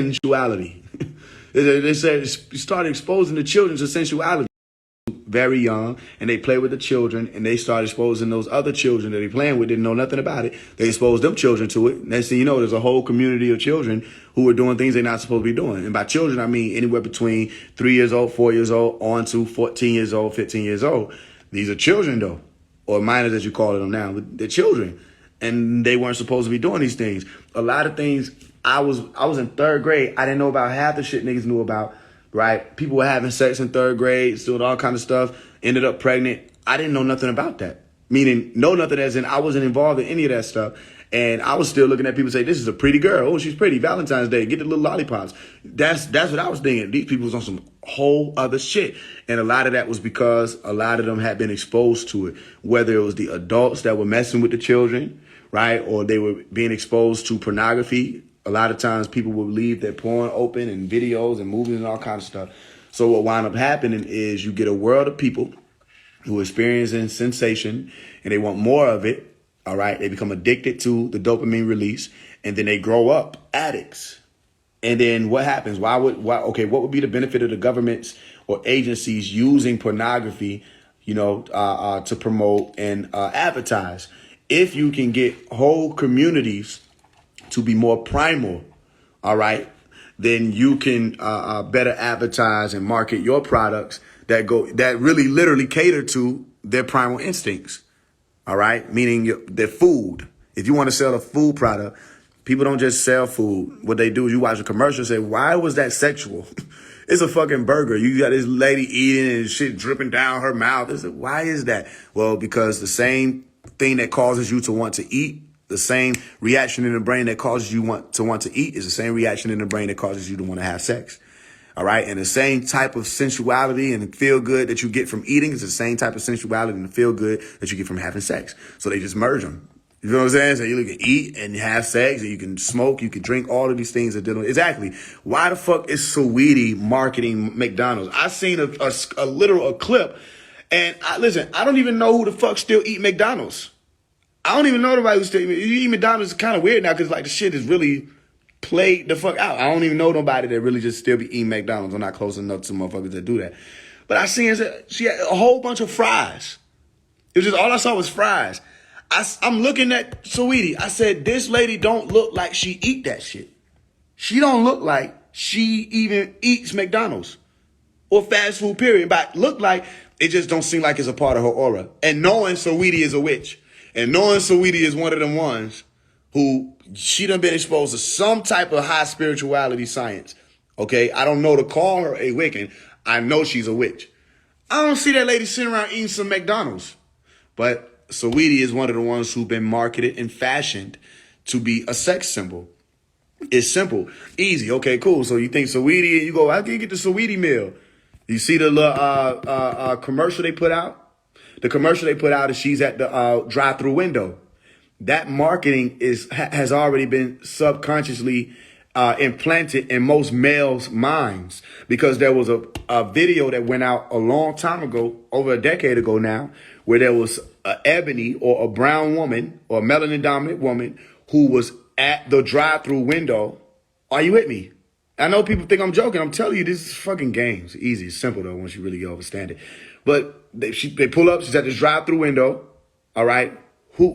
sensuality. They said started exposing the children to sensuality very young, and they play with the children, and they start exposing those other children that they playing with, didn't know nothing about it. They exposed them children to it. Next thing you know, there's a whole community of children who are doing things they're not supposed to be doing. And by children, I mean anywhere between 3 years old, 4 years old, on to 14 years old, 15 years old. These are children, though, or minors as you call them now. But they're children, and they weren't supposed to be doing these things. A lot of things. I was in third grade. I didn't know about half the shit niggas knew about. Right? People were having sex in third grade, doing all kind of stuff, ended up pregnant. I didn't know nothing about that. Meaning, know nothing as in I wasn't involved in any of that stuff. And I was still looking at people say, this is a pretty girl. Oh, she's pretty. Valentine's Day. Get the little lollipops. That's what I was thinking. These people was on some whole other shit. And a lot of that was because a lot of them had been exposed to it. Whether it was the adults that were messing with the children, right? Or they were being exposed to pornography. A lot of times people will leave their porn open and videos and movies and all kinds of stuff. So what wound up happening is you get a world of people who are experiencing sensation and they want more of it. All right. They become addicted to the dopamine release and then they grow up addicts. And then what happens? What would be the benefit of the governments or agencies using pornography, to promote and advertise? If you can get whole communities to be more primal, all right, then you can better advertise and market your products that really literally cater to their primal instincts, all right, meaning their food. If you want to sell a food product, people don't just sell food. What they do is you watch a commercial and say, why was that sexual? It's a fucking burger. You got this lady eating and shit dripping down her mouth. Why is that? Well, because the same thing that causes you to want to eat, the same reaction in the brain that causes you want to eat is the same reaction in the brain that causes you to want to have sex. All right. And the same type of sensuality and feel good that you get from eating is the same type of sensuality and feel good that you get from having sex. So they just merge them. You know what I'm saying? So you can eat and have sex and you can smoke, you can drink, all of these things are dealing with. Exactly. Why the fuck is Saweetie marketing McDonald's? I seen a literal clip and I don't even know who the fuck still eat McDonald's. I don't even know nobody who's still eating McDonald's. Is kind of weird now because like the shit is really played the fuck out. I don't even know nobody that really just still be eating McDonald's. I'm not close enough to motherfuckers that do that. But I seen she had a whole bunch of fries. It was just all I saw was fries. I'm looking at Saweetie. I said, this lady don't look like she eat that shit. She don't look like she even eats McDonald's or fast food, period. But look like it just don't seem like it's a part of her aura. And knowing Saweetie is a witch. And knowing Saweetie is one of them ones who she done been exposed to some type of high spirituality science. Okay, I don't know to call her a Wiccan. I know she's a witch. I don't see that lady sitting around eating some McDonald's. But Saweetie is one of the ones who've been marketed and fashioned to be a sex symbol. It's simple, easy. Okay, cool. So you think Saweetie, you go, how can you get the Saweetie meal? You see the little commercial they put out? The commercial they put out is she's at the drive-through window. That marketing has already been subconsciously implanted in most males' minds because there was a video that went out a long time ago, over a decade ago now, where there was an ebony or a brown woman or a melanin dominant woman who was at the drive-through window. Are you with me? I know people think I'm joking. I'm telling you, this is fucking games. Easy. It's simple, though, once you really understand it. But they pull up. She's at this drive-through window. All right.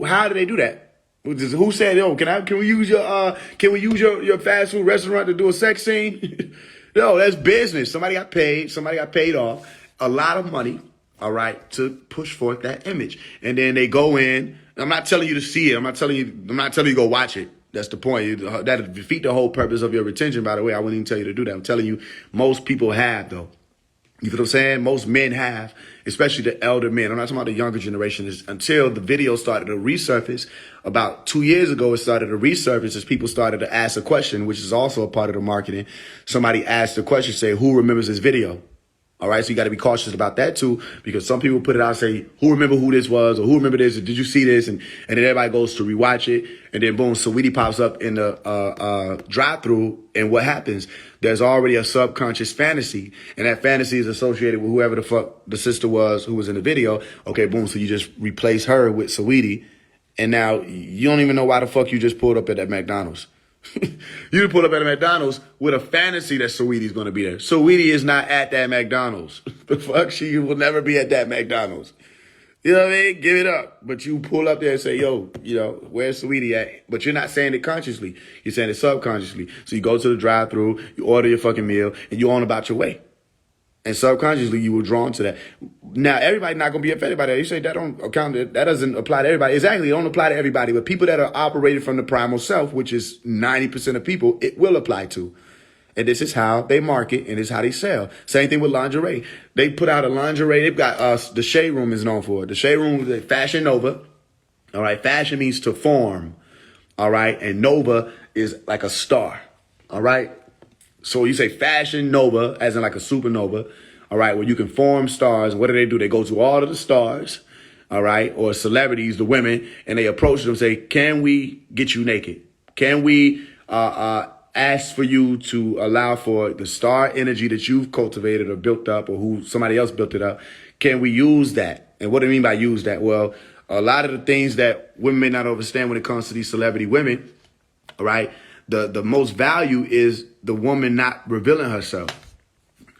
How do they do that? Who said, "Yo, can we use your fast food restaurant to do a sex scene?" No, that's business. Somebody got paid. Somebody got paid off a lot of money. All right, to push forth that image, and then they go in. I'm not telling you to see it. I'm not telling you to go watch it. That's the point. That'll defeat the whole purpose of your retention. By the way, I wouldn't even tell you to do that. I'm telling you, most people have though. You know what I'm saying? Most men have, especially the elder men. I'm not talking about the younger generation. Until the video started to resurface about 2 years ago, it started to resurface as people started to ask a question, which is also a part of the marketing. Somebody asked the question, say, who remembers this video? All right, so you got to be cautious about that too, because some people put it out and say, who remember who this was, or who remember this, or did you see this? And then everybody goes to rewatch it, and then boom, Saweetie pops up in the drive-through, and what happens? There's already a subconscious fantasy, and that fantasy is associated with whoever the fuck the sister was who was in the video. Okay, boom, so you just replace her with Saweetie, and now you don't even know why the fuck you just pulled up at that McDonald's. You pull up at a McDonald's with a fantasy that Saweetie's going to be there. Saweetie is not at that McDonald's. The fuck? She will never be at that McDonald's. You know what I mean? Give it up. But you pull up there and say, yo, where's Saweetie at? But you're not saying it consciously. You're saying it subconsciously. So you go to the drive-thru, you order your fucking meal, and you're on about your way. And subconsciously, you were drawn to that. Now, everybody not going to be affected by that. You say that don't account, that doesn't apply to everybody. Exactly, it don't apply to everybody. But people that are operated from the primal self, which is 90% of people, it will apply to. And this is how they market, and this is how they sell. Same thing with lingerie. They put out a lingerie. They've got the Shade Room is known for it. The Shade Room is Fashion Nova. All right, fashion means to form. All right, and Nova is like a star. All right. So you say Fashion Nova, as in like a supernova, all right, where you can form stars. What do? They go to all of the stars, all right, or celebrities, the women, and they approach them and say, can we get you naked? Can we ask for you to allow for the star energy that you've cultivated or built up, or who somebody else built it up? Can we use that? And what do I mean by use that? Well, a lot of the things that women may not understand when it comes to these celebrity women, all right, the most value is the woman not revealing herself.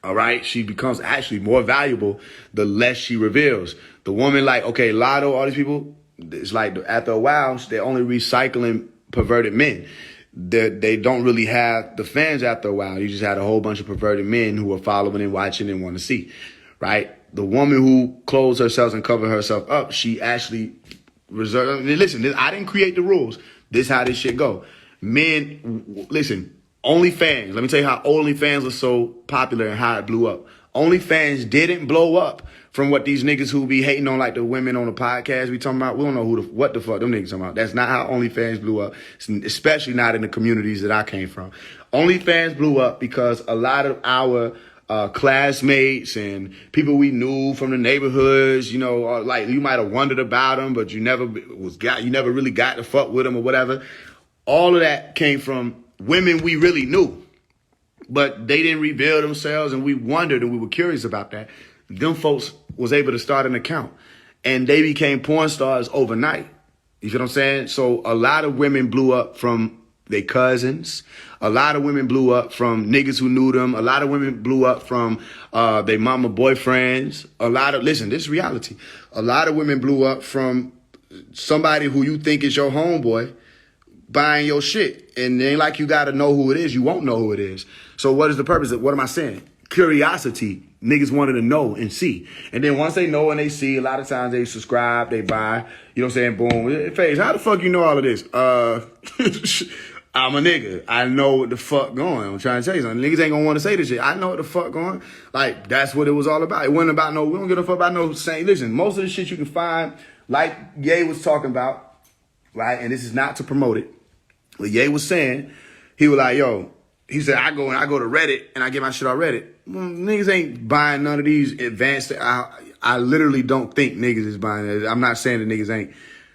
All right. She becomes actually more valuable the less she reveals. The woman, like, okay, Lotto, all these people, it's like after a while, they're only recycling perverted men. They don't really have the fans after a while. You just had a whole bunch of perverted men who are following and watching and want to see. Right. The woman who clothes herself and cover herself up, she actually reserve. Listen, I didn't create the rules. This is how this shit go. Men, listen, OnlyFans. Let me tell you how OnlyFans was so popular and how it blew up. OnlyFans didn't blow up from what these niggas who be hating on, like the women on the podcast we talking about. We don't know what the fuck them niggas talking about. That's not how OnlyFans blew up, especially not in the communities that I came from. OnlyFans blew up because a lot of our classmates and people we knew from the neighborhoods, like you might have wondered about them, but you never really got to fuck with them or whatever. All of that came from women we really knew, but they didn't reveal themselves, and we wondered and we were curious about that. Them folks was able to start an account, and they became porn stars overnight. You feel what I'm saying? So a lot of women blew up from their cousins. A lot of women blew up from niggas who knew them. A lot of women blew up from their mama boyfriends. Listen, this is reality. A lot of women blew up from somebody who you think is your homeboy buying your shit. And it ain't like you got to know who it is. You won't know who it is. So what is the purpose? What am I saying? Curiosity. Niggas wanted to know and see. And then once they know and they see, a lot of times they subscribe, they buy. You know what I'm saying? Boom. Faise, how the fuck you know all of this? I'm a nigga. I know what the fuck going. I'm trying to tell you something. Niggas ain't gonna want to say this shit. I know what the fuck going. Like, that's what it was all about. It wasn't about we don't give a fuck about no saying. Listen, most of the shit you can find, like Ye was talking about, right? And this is not to promote it. What Ye was saying, he was like, he said, I go to Reddit and I get my shit on Reddit. Well, niggas ain't buying none of these advanced. I literally don't think niggas is buying it. I'm not saying that niggas ain't.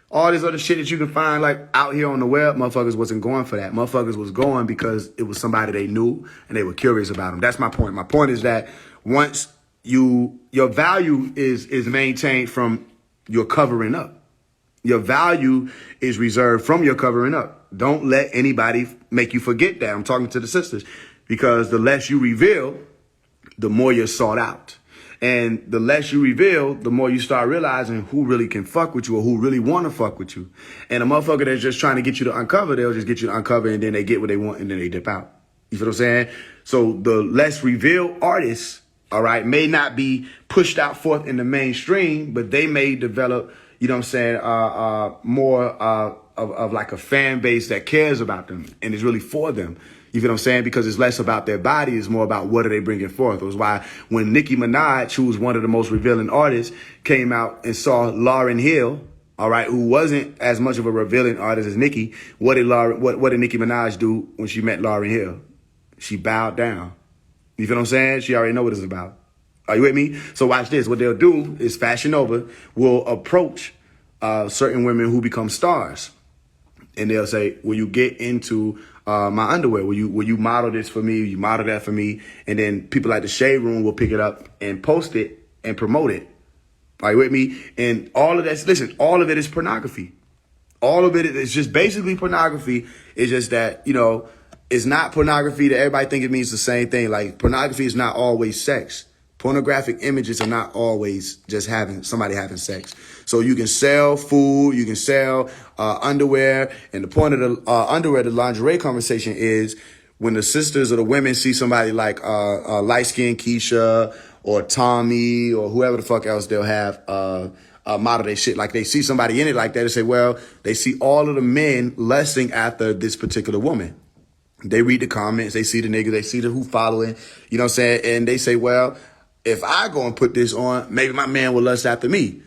All this other shit that you can find like out here on the web, motherfuckers wasn't going for that. Motherfuckers was going because it was somebody they knew and they were curious about them. That's my point. My point is that once your value is maintained from your covering up. Your value is reserved from your covering up. Don't let anybody make you forget that. I'm talking to the sisters, because the less you reveal, the more you're sought out. And the less you reveal, the more you start realizing who really can fuck with you or who really want to fuck with you. And a motherfucker that's just trying to get you to uncover, they'll just get you to uncover and then they get what they want and then they dip out. You feel what I'm saying? So the less revealed artists, all right, may not be pushed out forth in the mainstream, but they may develop, you know what I'm saying, more of like a fan base that cares about them and is really for them. You feel what I'm saying? Because it's less about their body, it's more about what are they bringing forth. It was why when Nicki Minaj, who was one of the most revealing artists, came out and saw Lauryn Hill, all right, who wasn't as much of a revealing artist as Nicki, what did Nicki Minaj do when she met Lauryn Hill? She bowed down. You feel what I'm saying? She already know what it's about. Are you with me? So watch this. What they'll do is Fashion Nova will approach certain women who become stars. And they'll say, will you get into my underwear? Will you model this for me? Will you model that for me? And then people like the Shade Room will pick it up and post it and promote it. Are you with me? And all of that, listen, all of it is pornography. All of it is just basically pornography. It's just that, it's not pornography that everybody think it means the same thing. Like, pornography is not always sex. Pornographic images are not always just somebody having sex. So you can sell food, you can sell underwear. And the point of the underwear, the lingerie conversation is when the sisters or the women see somebody like light-skinned Keisha or Tommy or whoever the fuck else they'll have model their shit. Like, they see somebody in it like that and say, well, they see all of the men lusting after this particular woman. They read the comments, they see the niggas, they see who following, you know what I'm saying? And they say, well, if I go and put this on, maybe my man will lust after me,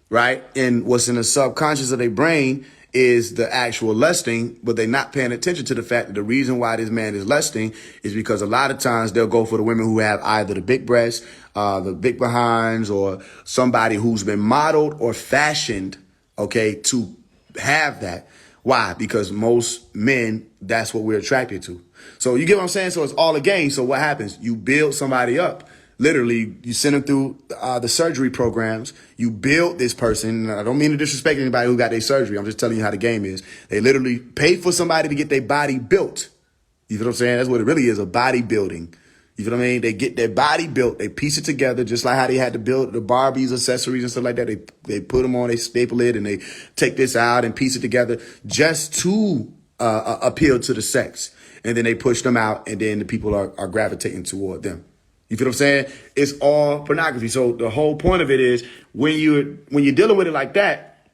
right? And what's in the subconscious of their brain is the actual lusting, but they're not paying attention to the fact that the reason why this man is lusting is because a lot of times they'll go for the women who have either the big breasts, the big behinds, or somebody who's been modeled or fashioned, okay, to have that. Why? Because most men, that's what we're attracted to. So you get what I'm saying? So it's all a game. So what happens? You build somebody up. Literally, you send them through the surgery programs. You build this person. I don't mean to disrespect anybody who got their surgery. I'm just telling you how the game is. They literally pay for somebody to get their body built. You feel what I'm saying? That's what it really is, a body building. You feel what I mean? They get their body built. They piece it together just like how they had to build the Barbies, accessories, and stuff like that. They put them on, they staple it, and they take this out and piece it together just to appeal to the sex. And then they push them out, and then the people are gravitating toward them. You feel what I'm saying? It's all pornography. So the whole point of it is when you're dealing with it like that,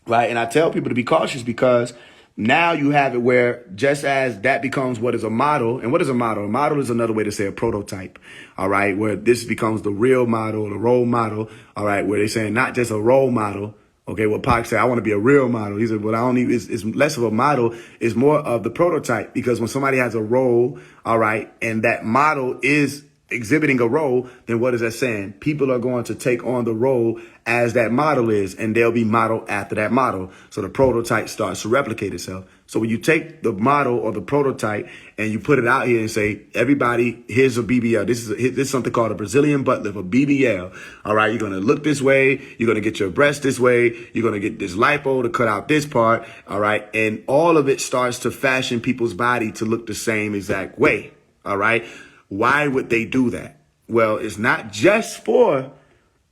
right? And I tell people to be cautious because now you have it where just as that becomes what is a model, and what is a model? A model is another way to say a prototype, all right, where this becomes the real model, the role model, all right, where they're saying not just a role model. Okay, what Pac said, I want to be a real model. He said, well, I don't need, it's less of a model, it's more of the prototype, because when somebody has a role, all right, and that model is exhibiting a role, then what is that saying? People are going to take on the role as that model is, and they'll be modeled after that model. So the prototype starts to replicate itself. So when you take the model or the prototype and you put it out here and say, everybody, here's a BBL. This is something called a Brazilian butt lift, a BBL. All right, you're going to look this way. You're going to get your breast this way. You're going to get this lipo to cut out this part. All right. And all of it starts to fashion people's body to look the same exact way. All right. Why would they do that? Well, it's not just for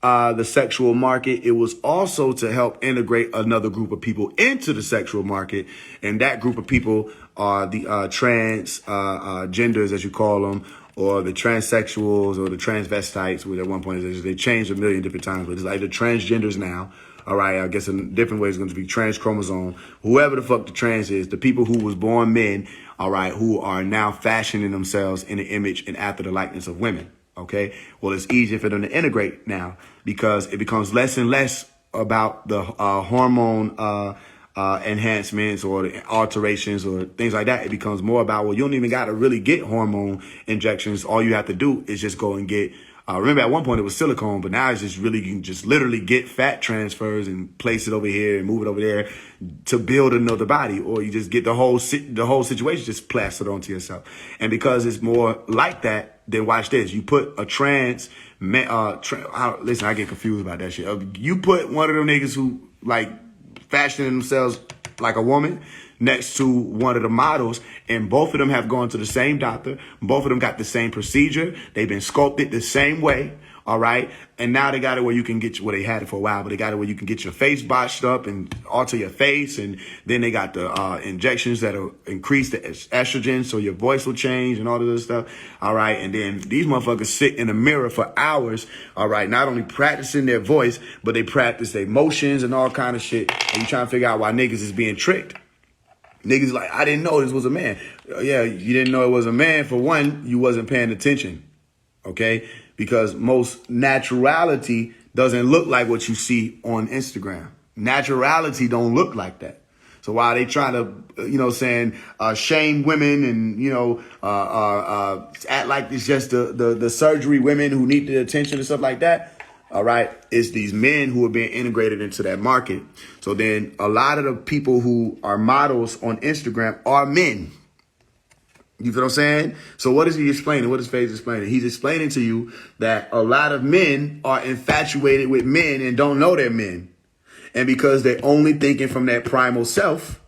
the sexual market. It was also to help integrate another group of people into the sexual market. And that group of people are the trans genders, as you call them, or the transsexuals or the transvestites, which at one point they changed a million different times, but it's like the transgenders now. All right, I guess in different ways it's going to be trans chromosome. Whoever the fuck the trans is, the people who was born men, all right, who are now fashioning themselves in the image and after the likeness of women. Okay, well, it's easier for them to integrate now because it becomes less and less about the hormone enhancements or the alterations or things like that. It becomes more about, well, you don't even got to really get hormone injections. All you have to do is just go and get remember at one point it was silicone, but now it's just really, you can just literally get fat transfers and place it over here and move it over there to build another body, or you just get the whole situation just plastered onto yourself. And because it's more like that, then watch this. You put a listen, I get confused about that shit. You put one of them niggas who like fashioning themselves like a woman next to one of the models, and both of them have gone to the same doctor. Both of them got the same procedure. They've been sculpted the same way. All right. And now they got it where you can get, well, they had it for a while, but they got it where you can get your face botched up and alter your face. And then they got the injections that'll increase the estrogen so your voice will change and all this other stuff. All right. And then these motherfuckers sit in the mirror for hours. All right. Not only practicing their voice, but they practice their motions and all kind of shit. And you trying to figure out why niggas is being tricked. Niggas like, I didn't know this was a man. Yeah, you didn't know it was a man. For one, you wasn't paying attention. Okay? Because most naturality doesn't look like what you see on Instagram. Naturality don't look like that. So while they try to, shame women and, act like it's just the surgery women who need the attention and stuff like that, all right, it's these men who are being integrated into that market. So then a lot of the people who are models on Instagram are men. You feel what I'm saying? So what is he explaining? What is Faise explaining? He's explaining to you that a lot of men are infatuated with men and don't know they're men. And because they're only thinking from that primal self,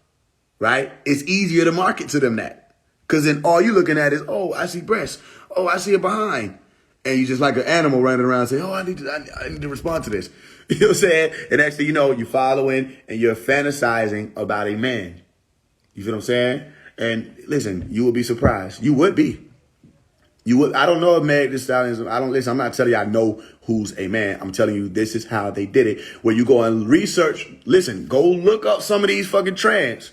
right, it's easier to market to them that. Because then all you're looking at is, oh, I see breasts. Oh, I see a behind. And you just like an animal running around saying, oh, I need to respond to this. You know what I'm saying? And next thing you know, you're following and you're fantasizing about a man. You feel what I'm saying? And listen, you will be surprised. You would be. You would. I don't know if Meg Thee Stallion is. I'm not telling you I know who's a man. I'm telling you this is how they did it. Where you go and research. Listen, go look up some of these fucking trans.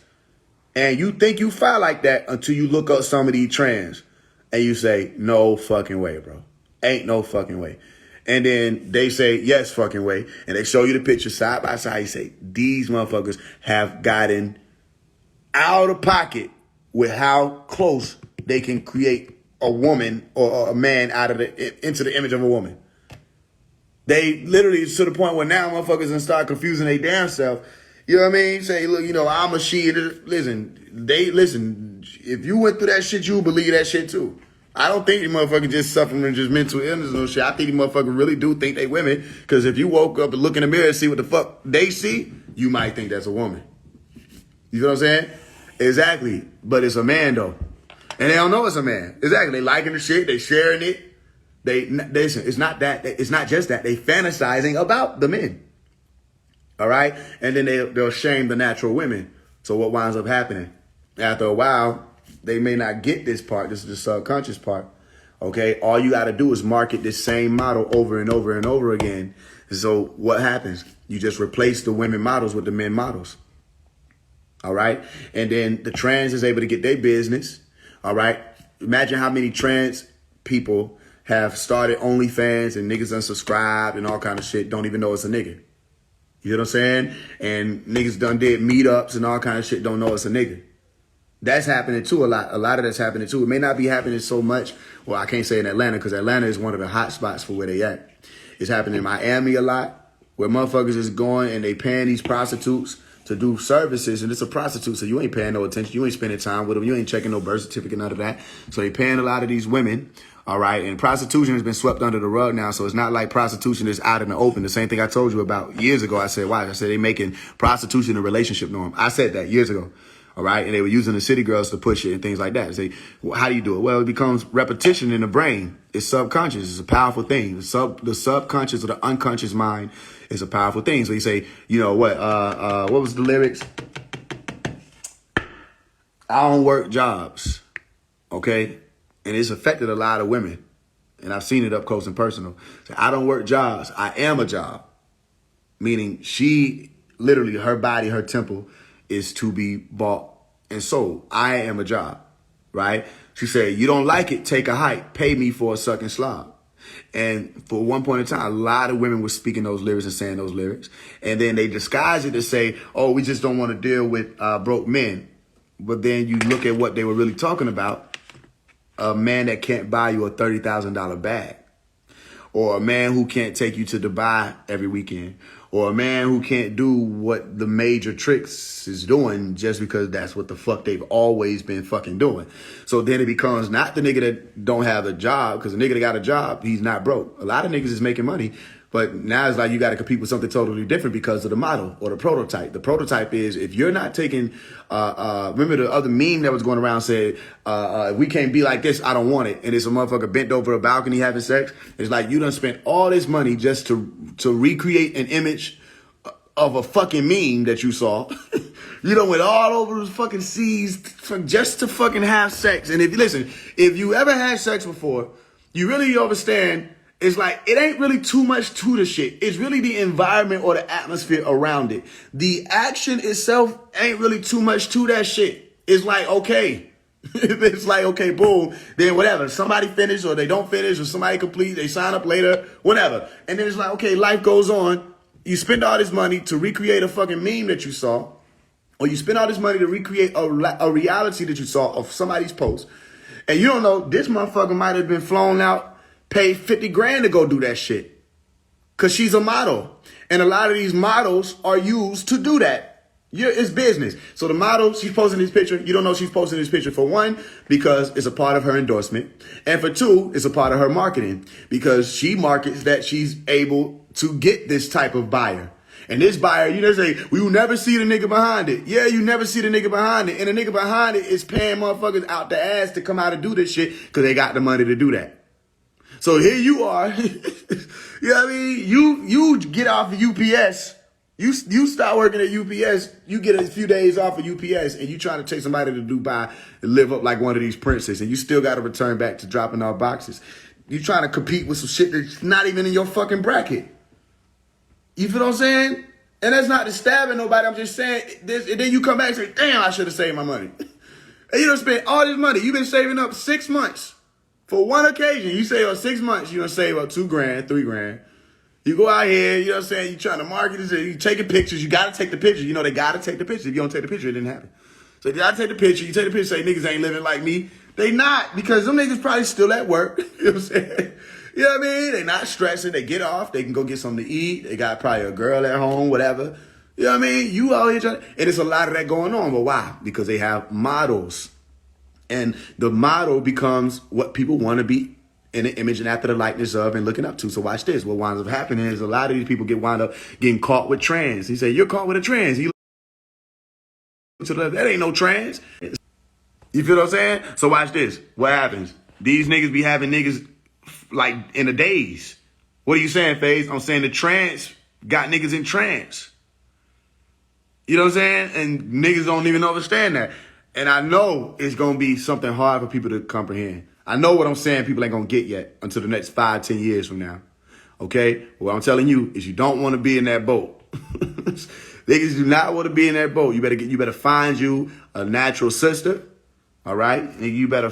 And you think you file like that until you look up some of these trans. And you say, no fucking way, bro. Ain't no fucking way. And then they say, yes, fucking way. And they show you the picture side by side. You say, these motherfuckers have gotten out of pocket with how close they can create a woman or a man out of into the image of a woman. They literally to the point where now motherfuckers gonna start confusing their damn self. You know what I mean? Say, look, you know, I'm a she. Listen, if you went through that shit, you would believe that shit too. I don't think these motherfuckers just suffering from just mental illness or shit. I think these motherfuckers really do think they women. Because if you woke up and look in the mirror and see what the fuck they see, you might think that's a woman. You know what I'm saying? Exactly. But it's a man though. And they don't know it's a man. Exactly. They liking the shit. They sharing it. Listen, it's not that. It's not just that. They fantasizing about the men. All right? And then they'll shame the natural women. So what winds up happening? After a while, they may not get this part. This is the subconscious part. Okay? All you got to do is market this same model over and over and over again. So what happens? You just replace the women models with the men models. All right? And then the trans is able to get their business. All right? Imagine how many trans people have started OnlyFans and niggas unsubscribed and all kind of shit. Don't even know it's a nigga. You know what I'm saying? And niggas done did meetups and all kind of shit. Don't know it's a nigga. That's happening too a lot. A lot of that's happening too. It may not be happening so much. Well, I can't say in Atlanta because Atlanta is one of the hot spots for where they at. It's happening in Miami a lot where motherfuckers is going and they paying these prostitutes to do services. And it's a prostitute, so you ain't paying no attention. You ain't spending time with them. You ain't checking no birth certificate, none of that. So they paying a lot of these women. All right. And prostitution has been swept under the rug now. So it's not like prostitution is out in the open. The same thing I told you about years ago. I said, why? I said they making prostitution a relationship norm. I said that years ago. All right. And they were using the city girls to push it and things like that. Say, well, how do you do it? Well, it becomes repetition in the brain. It's subconscious. It's a powerful thing. The subconscious or the unconscious mind is a powerful thing. So you say, you know what was the lyrics? I don't work jobs. Okay. And it's affected a lot of women. And I've seen it up close and personal. So I don't work jobs. I am a job. Meaning she literally, her body, her temple is to be bought and sold. I am a job, right? She said, you don't like it, take a hike, pay me for a sucking slob. And for one point in time, a lot of women were speaking those lyrics and saying those lyrics. And then they disguise it to say, oh, we just don't want to deal with broke men. But then you look at what they were really talking about. A man that can't buy you a $30,000 bag. Or a man who can't take you to Dubai every weekend. Or a man who can't do what the major tricks is doing just because that's what the fuck they've always been fucking doing. So then it becomes not the nigga that don't have a job, because the nigga that got a job, he's not broke. A lot of niggas is making money, but now it's like you got to compete with something totally different because of the model or the prototype. The prototype is if you're not taking, remember the other meme that was going around said, if we can't be like this, I don't want it. And it's a motherfucker bent over a balcony having sex. It's like you done spent all this money just to recreate an image of a fucking meme that you saw. You done went all over the fucking seas just to fucking have sex. And if you ever had sex before, you really understand. It's like, it ain't really too much to the shit. It's really the environment or the atmosphere around it. The action itself ain't really too much to that shit. It's like, okay. It's like, okay, boom. Then whatever. Somebody finish or they don't finish or somebody complete. They sign up later, whatever. And then it's like, okay, life goes on. You spend all this money to recreate a fucking meme that you saw. Or you spend all this money to recreate a reality that you saw of somebody's post. And you don't know, this motherfucker might have been flown out, paid 50 grand to go do that shit. Because she's a model. And a lot of these models are used to do that. It's business. So the model, she's posting this picture. You don't know she's posting this picture for one, because it's a part of her endorsement. And for two, it's a part of her marketing. Because she markets that she's able to get this type of buyer. And this buyer, you know, say, we will never see the nigga behind it. Yeah, you never see the nigga behind it. And the nigga behind it is paying motherfuckers out the ass to come out and do this shit because they got the money to do that. So here you are. You know what I mean? You get off of UPS. You start working at UPS. You get a few days off of UPS and you trying to take somebody to Dubai and live up like one of these princes. And you still got to return back to dropping off boxes. You trying to compete with some shit that's not even in your fucking bracket. You feel what I'm saying? And that's not to stab at nobody. I'm just saying this. And then you come back and say, damn, I should have saved my money. And you done spent all this money. You've been saving up 6 months. For one occasion, you save up 6 months, you're going to save up $2 grand, $3 grand. You go out here, you know what I'm saying, you trying to market this, you taking pictures, you got to take the picture. You know they got to take the picture. If you don't take the picture, it didn't happen. So you got to take the picture. You take the picture, say niggas ain't living like me. They not, because them niggas probably still at work. You know what I'm saying? You know what I mean? They not stressing. They get off. They can go get something to eat. They got probably a girl at home, whatever. You know what I mean? You out here trying, and it's a lot of that going on. But why? Because they have models. And the model becomes what people want to be in an image and after the likeness of and looking up to. So watch this. What winds up happening is a lot of these people wind up getting caught with trans. He said, you're caught with a trans. He look to the left, that ain't no trans. You feel what I'm saying? So watch this. What happens? These niggas be having niggas like in a daze. What are you saying, Faise? I'm saying the trans got niggas in trance. You know what I'm saying? And niggas don't even understand that. And I know it's going to be something hard for people to comprehend. I know what I'm saying people ain't going to get yet until the next 5, 10 years from now. Okay? What I'm telling you is you don't want to be in that boat. Niggas do not want to be in that boat. You better find you a natural sister. All right? And you better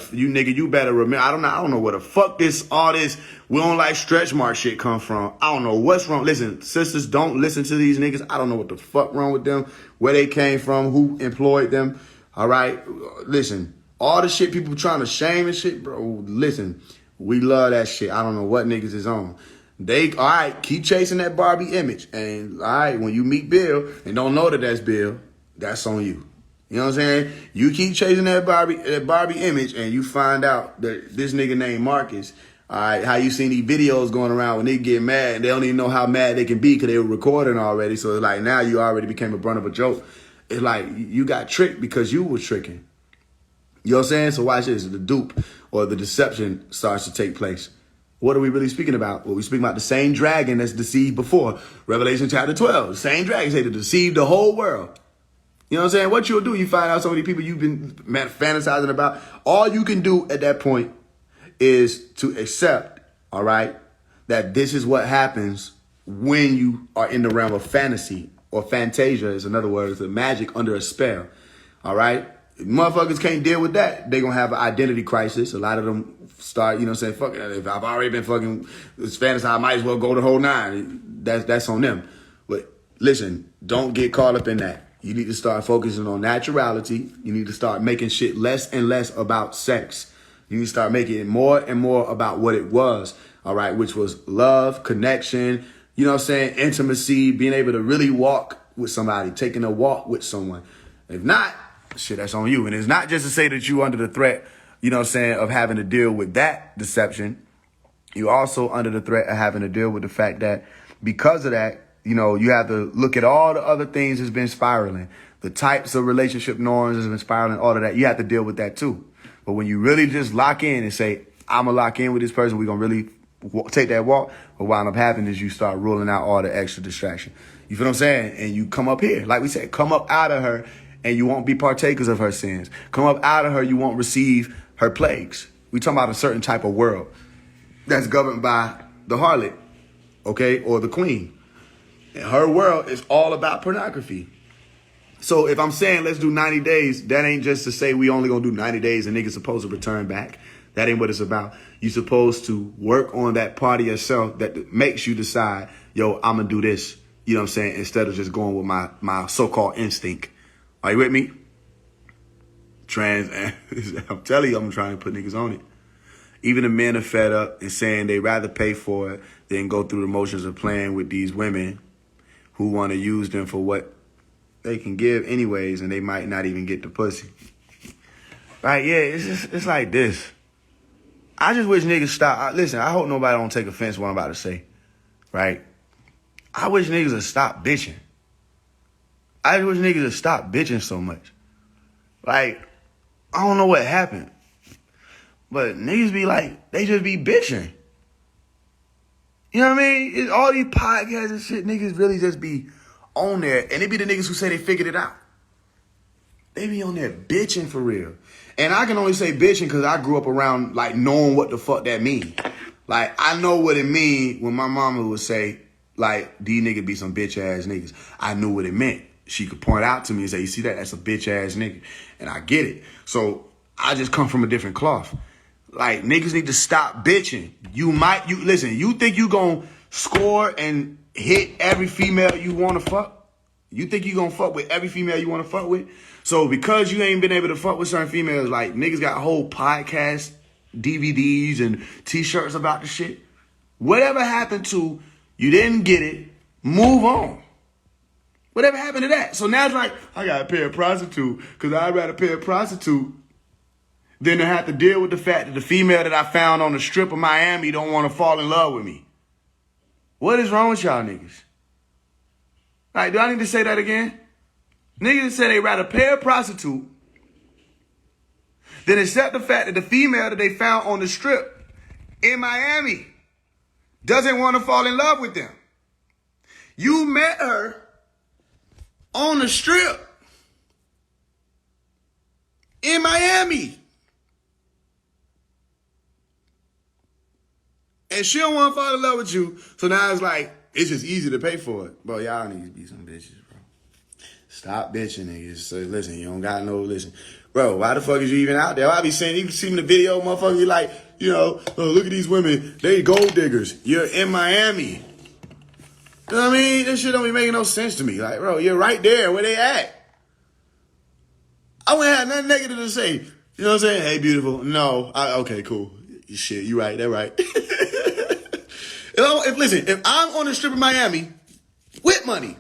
remember. I don't know where the fuck all this we don't like stretch mark shit come from. I don't know what's wrong. Listen, sisters, don't listen to these niggas. I don't know what the fuck wrong with them, where they came from, who employed them. All right, listen, all the shit people trying to shame and shit, bro, listen, we love that shit. I don't know what niggas is on. All right, keep chasing that Barbie image. And, all right, when you meet Bill and don't know that that's Bill, that's on you. You know what I'm saying? You keep chasing that Barbie image and you find out that this nigga named Marcus, all right, how you seen these videos going around when they get mad and they don't even know how mad they can be because they were recording already. So, it's like, now you already became a brunt of a joke. It's like you got tricked because you were tricking. You know what I'm saying? So watch this. The dupe or the deception starts to take place. What are we really speaking about? Well, we're speaking about the same dragon that's deceived before. Revelation chapter 12. The same dragon said to deceive the whole world. You know what I'm saying? What you'll do, you find out so many people you've been fantasizing about. All you can do at that point is to accept, all right, that this is what happens when you are in the realm of fantasy. Or fantasia is another word. It's a magic under a spell. All right? If motherfuckers can't deal with that, they're going to have an identity crisis. A lot of them start, you know what I'm saying, fuck it. If I've already been fucking this fantasy, I might as well go the whole nine. That's on them. But listen, don't get caught up in that. You need to start focusing on naturality. You need to start making shit less and less about sex. You need to start making it more and more about what it was, all right, which was love, connection, you know what I'm saying, intimacy, being able to really walk with somebody, taking a walk with someone. If not, shit, that's on you. And it's not just to say that you under the threat, you know what I'm saying, of having to deal with that deception. You also under the threat of having to deal with the fact that because of that, you know, you have to look at all the other things that's been spiraling. The types of relationship norms that's been spiraling, all of that. You have to deal with that too. But when you really just lock in and say, I'm going to lock in with this person, we're going to really take that walk, what wind up happening is you start ruling out all the extra distraction. You feel what I'm saying? And you come up here. Like we said, come up out of her and you won't be partakers of her sins. Come up out of her, you won't receive her plagues. We talking about a certain type of world that's governed by the harlot, okay, or the queen. And her world is all about pornography. So if I'm saying let's do 90 days, that ain't just to say we only gonna do 90 days and niggas supposed to return back. That ain't what it's about. You supposed to work on that part of yourself that makes you decide, yo, I'm gonna do this. You know what I'm saying? Instead of just going with my so-called instinct. Are you with me? I'm telling you, I'm trying to put niggas on it. Even the men are fed up and saying they rather pay for it than go through the motions of playing with these women who want to use them for what they can give anyways, and they might not even get the pussy. Right? Yeah, it's like this. I just wish niggas stop. Listen, I hope nobody don't take offense to what I'm about to say. Right? I wish niggas would stop bitching. I just wish niggas would stop bitching so much. Like, I don't know what happened. But niggas be like, they just be bitching. You know what I mean? It's all these podcasts and shit, niggas really just be on there. And it be the niggas who say they figured it out. They be on there bitching for real. And I can only say bitching because I grew up around, like, knowing what the fuck that mean. Like, I know what it mean when my mama would say, like, these niggas be some bitch ass niggas. I knew what it meant. She could point out to me and say, you see that? That's a bitch ass nigga. And I get it. So I just come from a different cloth. Like, niggas need to stop bitching. Listen, you think you gonna score and hit every female you wanna fuck? You think you gonna fuck with every female you wanna fuck with? So because you ain't been able to fuck with certain females, like, niggas got whole podcast DVDs and t-shirts about the shit. Whatever happened to, you didn't get it, move on. Whatever happened to that? So now it's like, I gotta pay a prostitute because I'd rather pay a prostitute than to have to deal with the fact that the female that I found on the strip of Miami don't want to fall in love with me. What is wrong with y'all niggas? Like, do I need to say that again? Niggas say they rather pay a prostitute than accept the fact that the female that they found on the strip in Miami doesn't want to fall in love with them. You met her on the strip in Miami. And she don't want to fall in love with you. So now it's like, it's just easy to pay for it. Bro, y'all need to be some bitches, bro. Stop bitching, niggas. So listen, you don't got no listen. Bro, why the fuck is you even out there? I be saying, you can see me in the video, motherfucker, you like, you know, oh, look at these women. They gold diggers. You're in Miami. You know what I mean? This shit don't be making no sense to me. Like, bro, you're right there where they at. I wouldn't have nothing negative to say. You know what I'm saying? Hey, beautiful. No. Okay, cool. Shit, you right. They're right. If I'm on the strip of Miami with money,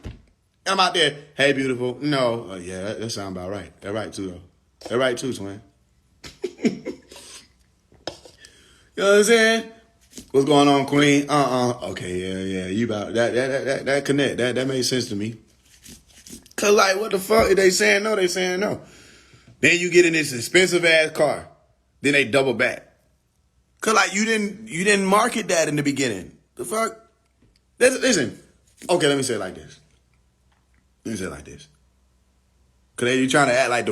I'm out there, hey, beautiful. No. Yeah, that sounds about right. They're right, too, though. They're right, too, twin. You know what I'm saying? What's going on, queen? Okay, yeah. You about that connect. That made sense to me. Cause like, what the fuck? If they saying no, they saying no. Then you get in this expensive ass car. Then they double back. Cause like you didn't market that in the beginning. The fuck? Listen. Okay, let me say it like this. Cause you trying to act like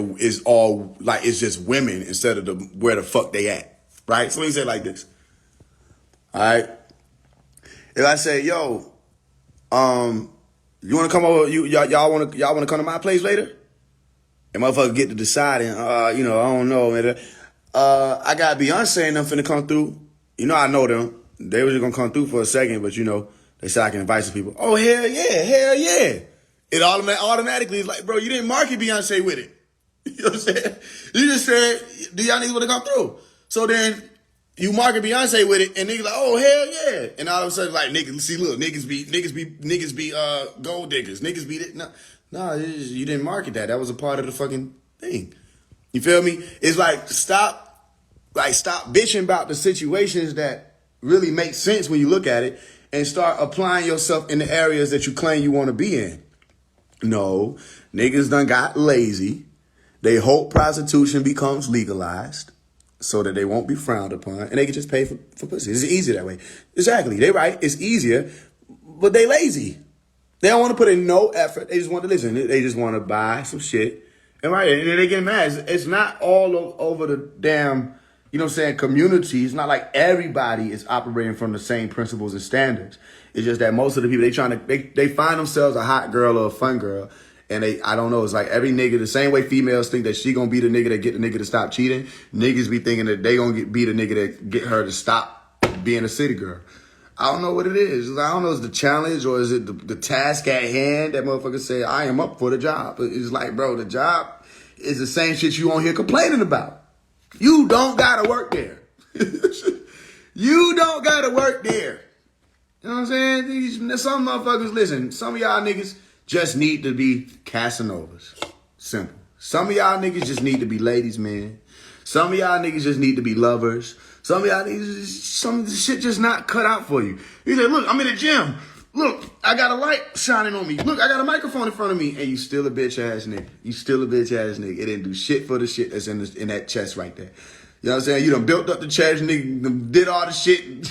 it's just women instead of where the fuck they at. Right? So let me say it like this. Alright? If I say, yo, you wanna come over, y'all wanna come to my place later? And motherfucker get to deciding, I don't know, man. I got Beyonce and them finna come through. You know I know them. They was just gonna come through for a second, but they said I can invite some people. Oh, hell yeah. It automatically is like, bro, you didn't market Beyonce with it. You know what I'm saying? You just said, do y'all niggas wanna come through? So then you market Beyonce with it, and niggas like, oh, hell yeah. And all of a sudden, like, niggas be gold diggers. Niggas be no, you didn't market that. That was a part of the fucking thing. You feel me? It's like, stop bitching about the situations that really make sense when you look at it and start applying yourself in the areas that you claim you want to be in. No, niggas done got lazy. They hope prostitution becomes legalized so that they won't be frowned upon and they can just pay for pussy. It's easier that way. Exactly. They right. It's easier, but they lazy. They don't want to put in no effort. They just want to listen. They just want to buy some shit. And then they get mad. It's not all over the damn, community. It's not like everybody is operating from the same principles and standards. It's just that most of the people, they find themselves a hot girl or a fun girl. And I don't know, it's like every nigga, the same way females think that she gonna be the nigga that get the nigga to stop cheating, niggas be thinking that they gonna be the nigga that get her to stop being a city girl. I don't know what it is. I don't know, is it the challenge or is it the task at hand that motherfuckers say, I am up for the job. It's like, bro, the job is the same shit you on here complaining about. You don't gotta work there. You don't gotta work there. You know what I'm saying? Some motherfuckers, listen, some of y'all niggas just need to be Casanovas. Simple. Some of y'all niggas just need to be ladies, man. Some of y'all niggas just need to be lovers. Some of y'all niggas, some of the shit just not cut out for you. You say, look, I'm in the gym. Look, I got a light shining on me. Look, I got a microphone in front of me. And you still a bitch ass nigga. You still a bitch ass nigga. It didn't do shit for the shit that's in that chest right there. You know what I'm saying? You done built up the chest, nigga, did all the shit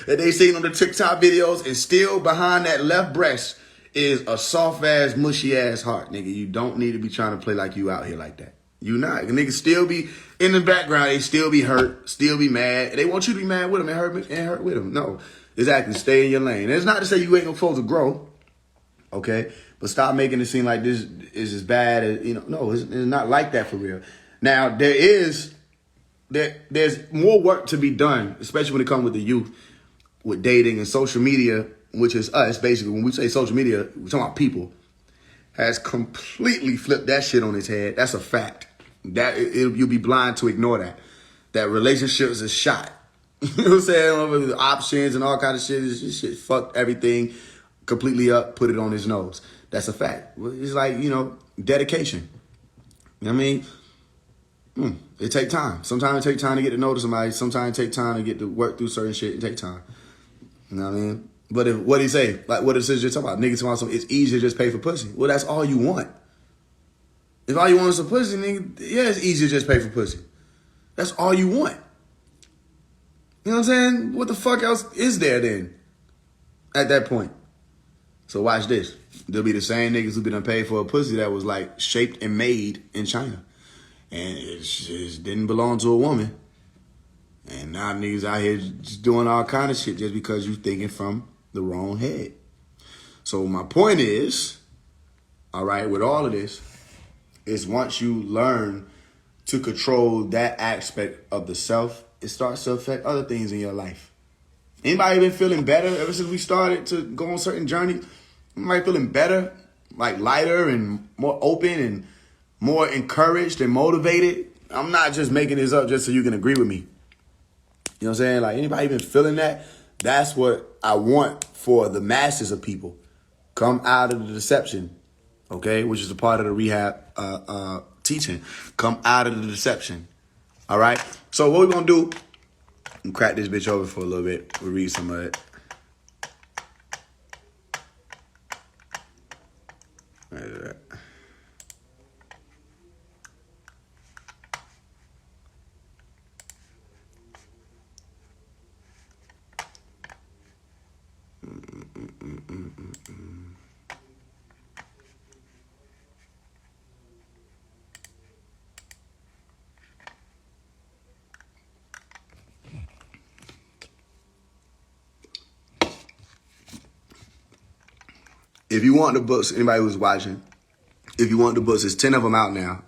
that they seen on the TikTok videos, and still behind that left breast is a soft ass, mushy ass heart, nigga. You don't need to be trying to play like you out here like that. You not. Niggas still be in the background. They still be hurt, still be mad. They want you to be mad with them and hurt with them. No, exactly. Stay in your lane. And it's not to say you ain't no supposed to grow, okay? But stop making it seem like this is as bad as, you know. No, it's not like that for real. Now, there's more work to be done, especially when it comes with the youth, with dating and social media, which is us, basically. When we say social media, we're talking about people, has completely flipped that shit on its head. That's a fact. You'll be blind to ignore that. That relationships is shot. You know what I'm saying? With options and all kind of shit. This shit fucked everything completely up, put it on his nose. That's a fact. It's like, you know, dedication. You know what I mean? It take time. Sometimes it take time to get to know somebody. Sometimes it take time to get to work through certain shit. It take time. You know what I mean? But what did he say? Like what it says you're talking about. Niggas talking about something, it's easy to just pay for pussy. Well, that's all you want. If all you want is some pussy, nigga, yeah, it's easy to just pay for pussy. That's all you want. You know what I'm saying? What the fuck else is there then? At that point. So watch this. There'll be the same niggas who been paid for a pussy that was like shaped and made in China. And it just didn't belong to a woman. And now niggas out here just doing all kind of shit just because you thinking from the wrong head. So my point is, all right, with all of this, is once you learn to control that aspect of the self, it starts to affect other things in your life. Anybody been feeling better ever since we started to go on certain journey? Anybody feeling better, like lighter and more open and more encouraged and motivated? I'm not just making this up just so you can agree with me. You know what I'm saying? Like, anybody been feeling that? That's what I want for the masses of people. Come out of the deception, okay? Which is a part of the rehab teaching. Come out of the deception, all right? So what we're going to do, we'll crack this bitch over for a little bit. We'll read some of it. Right. If you want the books, anybody who's watching, if you want the books, there's 10 of them out now.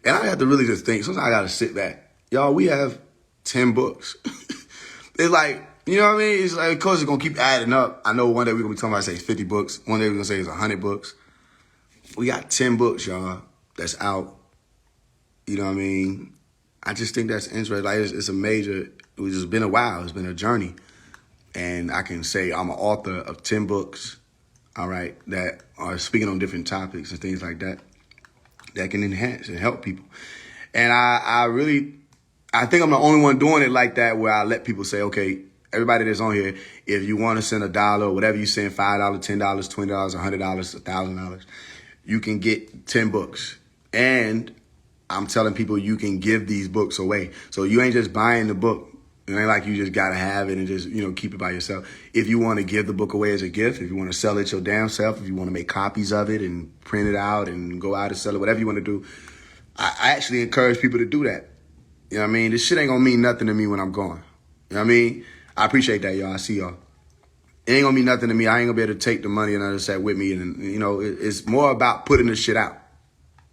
And I have to really just think, sometimes I got to sit back. Y'all, we have 10 books. It's like, you know what I mean? It's like, of course, it's going to keep adding up. I know one day we're going to be talking about, say, 50 books. One day we're going to say it's 100 books. We got 10 books, y'all, that's out. You know what I mean? I just think that's interesting. Like, it's a major, it's just been a while. It's been a journey. And I can say I'm an author of 10 books, all right, that are speaking on different topics and things like that, that can enhance and help people. And I think I'm the only one doing it like that, where I let people say, okay, everybody that's on here, if you want to send $1 or whatever you send, $5, $10, $20, $100, $1,000, you can get 10 books. And I'm telling people you can give these books away. So you ain't just buying the book. It ain't like you just got to have it and just, you know, keep it by yourself. If you want to give the book away as a gift, if you want to sell it your damn self, if you want to make copies of it and print it out and go out and sell it, whatever you want to do, I actually encourage people to do that. You know what I mean? This shit ain't going to mean nothing to me when I'm gone. You know what I mean? I appreciate that, y'all. I see y'all. It ain't going to mean nothing to me. I ain't going to be able to take the money and other set with me. And, you know, it's more about putting this shit out.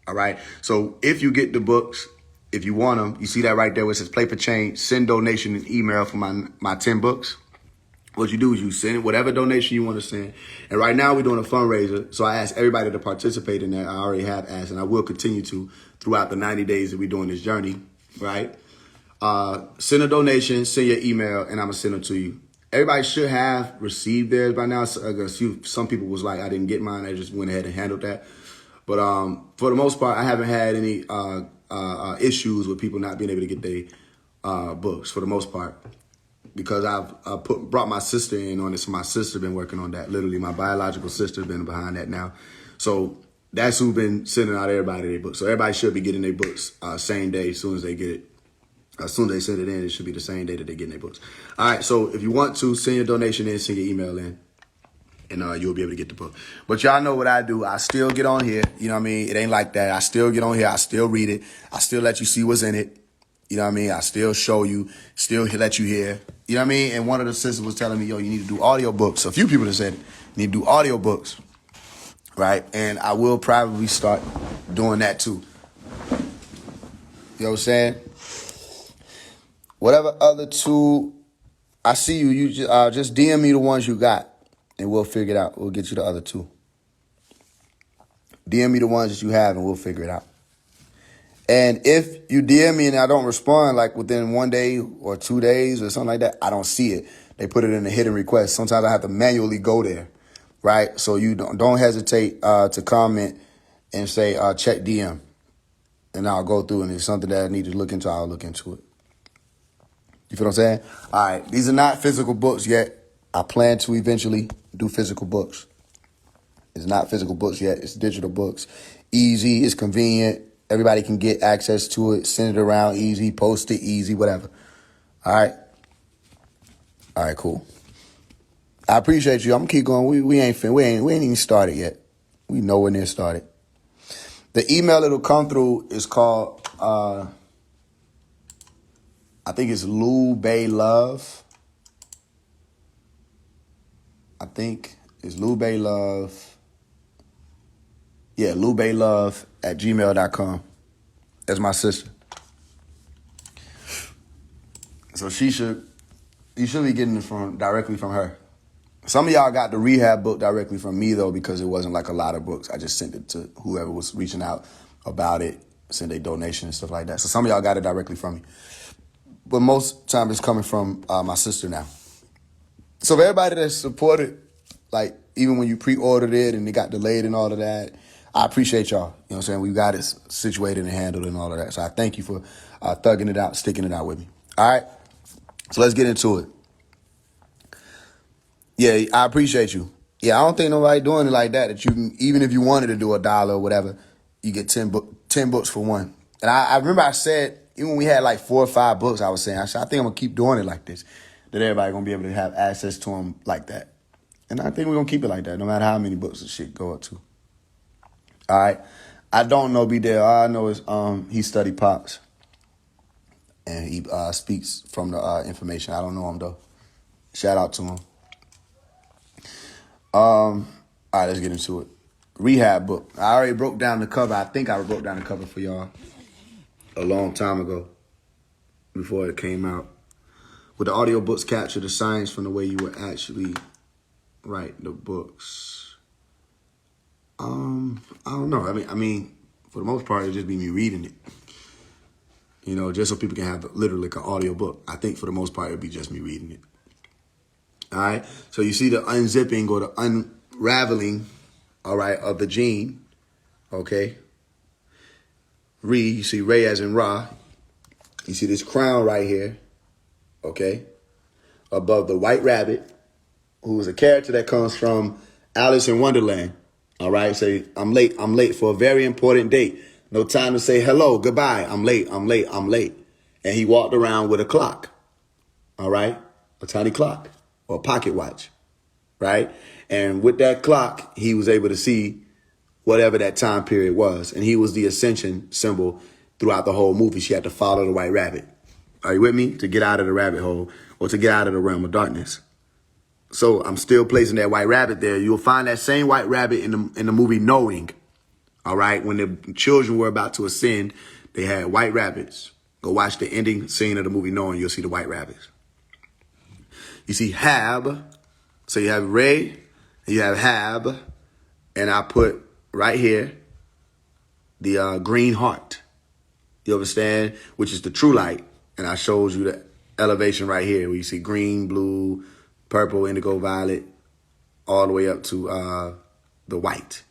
All right? So if you get the books, if you want them, you see that right there where it says play for change, send donation and email for my 10 books. What you do is you send whatever donation you want to send. And right now we're doing a fundraiser. So I ask everybody to participate in that. I already have asked, and I will continue to throughout the 90 days that we're doing this journey, right? Send a donation, send your email, and I'm going to send them to you. Everybody should have received theirs by now. Some people was like, I didn't get mine. I just went ahead and handled that. But for the most part, I haven't had any issues with people not being able to get their books for the most part. because I've brought my sister in on this. My sister been working on that. Literally, my biological sister been behind that now. So that's who been sending out everybody their books. So everybody should be getting their books same day as soon as they get it. As soon as they send it in, it should be the same day that they get their books. All right, so if you want to, send your donation in, send your email in, and you'll be able to get the book. But y'all know what I do. I still get on here. You know what I mean? It ain't like that. I still get on here. I still read it. I still let you see what's in it. You know what I mean? I still show you, still let you hear. You know what I mean? And one of the sisters was telling me, yo, you need to do audio books. A few people have said it. You need to do audio books, right? And I will probably start doing that too. You know what I'm saying? Whatever other two, I see you. You just DM me the ones you got, and we'll figure it out. We'll get you the other two. DM me the ones that you have, and we'll figure it out. And if you DM me and I don't respond, like within 1 day or 2 days or something like that, I don't see it. They put it in a hidden request. Sometimes I have to manually go there, right? So you don't hesitate to comment and say check DM, and I'll go through. And if it's something that I need to look into, I'll look into it. You feel what I'm saying? All right. These are not physical books yet. I plan to eventually do physical books. It's not physical books yet. It's digital books. Easy. It's convenient. Everybody can get access to it. Send it around easy. Post it easy. Whatever. All right. All right. Cool. I appreciate you. I'm gonna keep going. We ain't even started yet. We nowhere near started. The email that'll come through is called. I think it's Lou Bay Love. I think it's Lou Bay Love. Yeah, Lou Bay Love at gmail.com. That's my sister. So you should be getting it directly from her. Some of y'all got the rehab book directly from me though, because it wasn't like a lot of books. I just sent it to whoever was reaching out about it, send a donation and stuff like that. So some of y'all got it directly from me. But most time it's coming from my sister now. So for everybody that supported, like even when you pre-ordered it and it got delayed and all of that, I appreciate y'all. You know what I'm saying? We got it situated and handled and all of that. So I thank you for thugging it out, sticking it out with me. All right? So let's get into it. Yeah, I appreciate you. Yeah, I don't think nobody doing it like that. That you can, even if you wanted to do $1 or whatever, you get 10 books for one. And I remember I said, even when we had like 4 or 5 books, I said, I think I'm going to keep doing it like this, that everybody going to be able to have access to them like that. And I think we're going to keep it like that, no matter how many books the shit go up to. All right. I don't know B-Dale. All I know is he studied Pops. And he speaks from the information. I don't know him, though. Shout out to him. All right, let's get into it. Rehab book. I already broke down the cover. I think I broke down the cover for y'all a long time ago, before it came out. Would the audio books capture the science from the way you would actually write the books? I don't know. I mean, for the most part, it'd just be me reading it. You know, just so people can have literally like an audio book. I think for the most part, it'd be just me reading it. All right. So you see the unzipping or the unraveling, all right, of the gene. Okay. You see Ray as in Ra. You see this crown right here, okay, above the white rabbit, who is a character that comes from Alice in Wonderland. All right, say, I'm late for a very important date. No time to say hello, goodbye, I'm late. And he walked around with a clock, all right, a tiny clock or a pocket watch, right? And with that clock, he was able to see whatever that time period was. And he was the ascension symbol throughout the whole movie. She had to follow the white rabbit. Are you with me? To get out of the rabbit hole or to get out of the realm of darkness. So I'm still placing that white rabbit there. You'll find that same white rabbit in the movie Knowing. All right. When the children were about to ascend, they had white rabbits. Go watch the ending scene of the movie Knowing. You'll see the white rabbits. You see Hab. So you have Ray, you have Hab, and I put right here the green heart. You understand? Which is the true light. And I showed you the elevation right here where you see green, blue, purple, indigo, violet, all the way up to the white,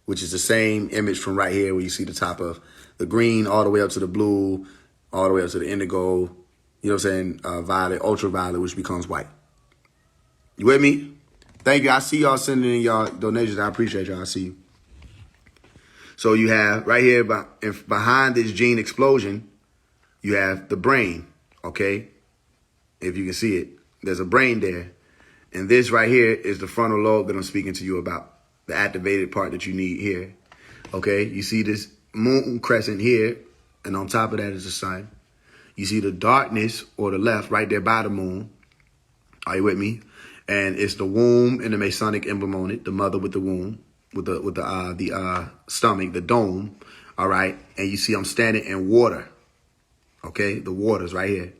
which is the same image from right here where you see the top of the green all the way up to the blue, all the way up to the indigo, You know what I'm saying? Violet, ultraviolet, which becomes white. You with me? Thank you. I see y'all sending in y'all donations. I appreciate y'all. I see you. So you have right here behind this gene explosion, you have the brain, okay? If you can see it, there's a brain there. And this right here is the frontal lobe that I'm speaking to you about, the activated part that you need here, okay? You see this moon crescent here, and on top of that is the sun. You see the darkness or the left right there by the moon. Are you with me? And it's the womb and the Masonic emblem on it, the mother with the womb, with the stomach, the dome. All right. And you see I'm standing in water. Okay. The water's right here.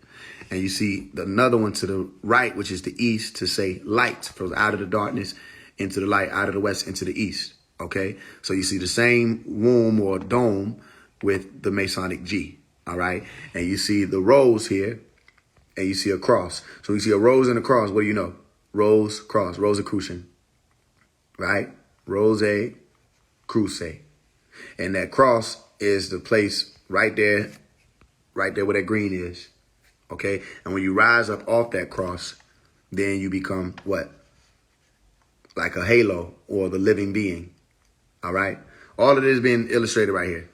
And you see another one to the right, which is the east, to say light, from out of the darkness into the light, out of the west into the east. Okay. So you see the same womb or dome with the Masonic G. All right. And you see the rose here, and you see a cross. So you see a rose and a cross. What do you know? Rose, cross, Rosicrucian, right? Rose, cruce. And that cross is the place right there where that green is, okay? And when you rise up off that cross, then you become what? Like a halo or the living being, all right? All of this is being illustrated right here,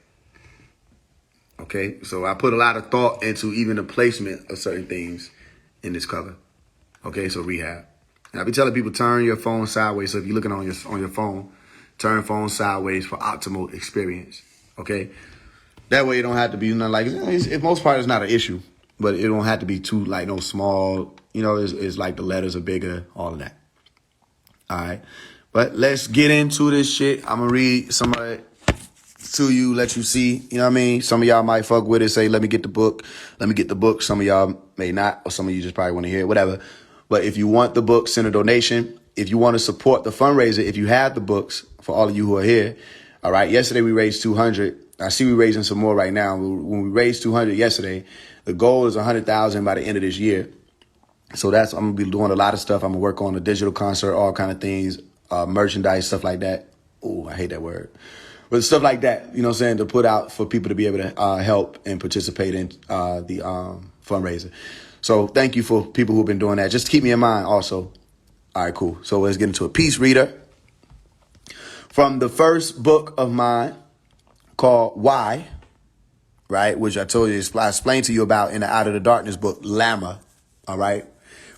okay? So I put a lot of thought into even the placement of certain things in this cover, okay? So rehab. And I be telling people, turn your phone sideways. So if you're looking on your phone, turn phone sideways for optimal experience. Okay, that way it don't have to be nothing like. It's most part, it's not an issue, but it don't have to be too like no small. You know, it's like the letters are bigger, all of that. All right, but let's get into this shit. I'm gonna read some of it to you, let you see. You know what I mean? Some of y'all might fuck with it, say, let me get the book. Let me get the book. Some of y'all may not, or some of you just probably want to hear it, whatever. But if you want the book, send a donation. If you want to support the fundraiser, if you have the books, for all of you who are here, all right, yesterday we raised 200. I see we're raising some more right now. When we raised 200 yesterday, the goal is 100,000 by the end of this year. So I'm going to be doing a lot of stuff. I'm going to work on a digital concert, all kind of things, merchandise, stuff like that. Oh, I hate that word. But stuff like that, you know what I'm saying, to put out for people to be able to help and participate in the fundraiser. So thank you for people who've been doing that. Just keep me in mind also. All right, cool. So let's get into a piece reader from the first book of mine called Why, right? Which I told you, I explained to you about in the Out of the Darkness book, Lama. All right.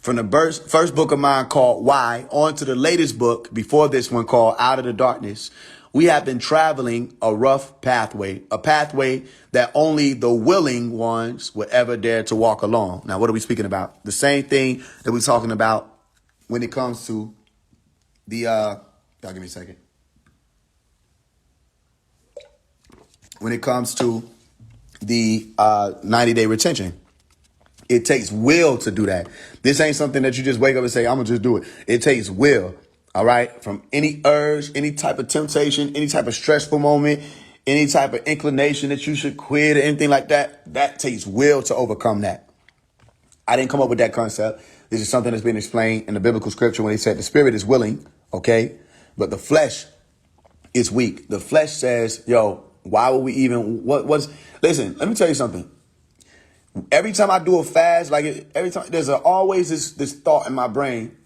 From the first book of mine called Why on to the latest book before this one called Out of the Darkness. We have been traveling a rough pathway, a pathway that only the willing ones would ever dare to walk along. Now, what are we speaking about? The same thing that we're talking about when it comes to the, y'all give me a second. When it comes to the 90-day retention, it takes will to do that. This ain't something that you just wake up and say, I'm going to just do it. It takes will. All right. From any urge, any type of temptation, any type of stressful moment, any type of inclination that you should quit or anything like that, that takes will to overcome that. I didn't come up with that concept. This is something that's been explained in the biblical scripture when he said the spirit is willing. OK, but the flesh is weak. The flesh says, yo, why would we even listen, let me tell you something. Every time I do a fast, like every time there's always this thought in my brain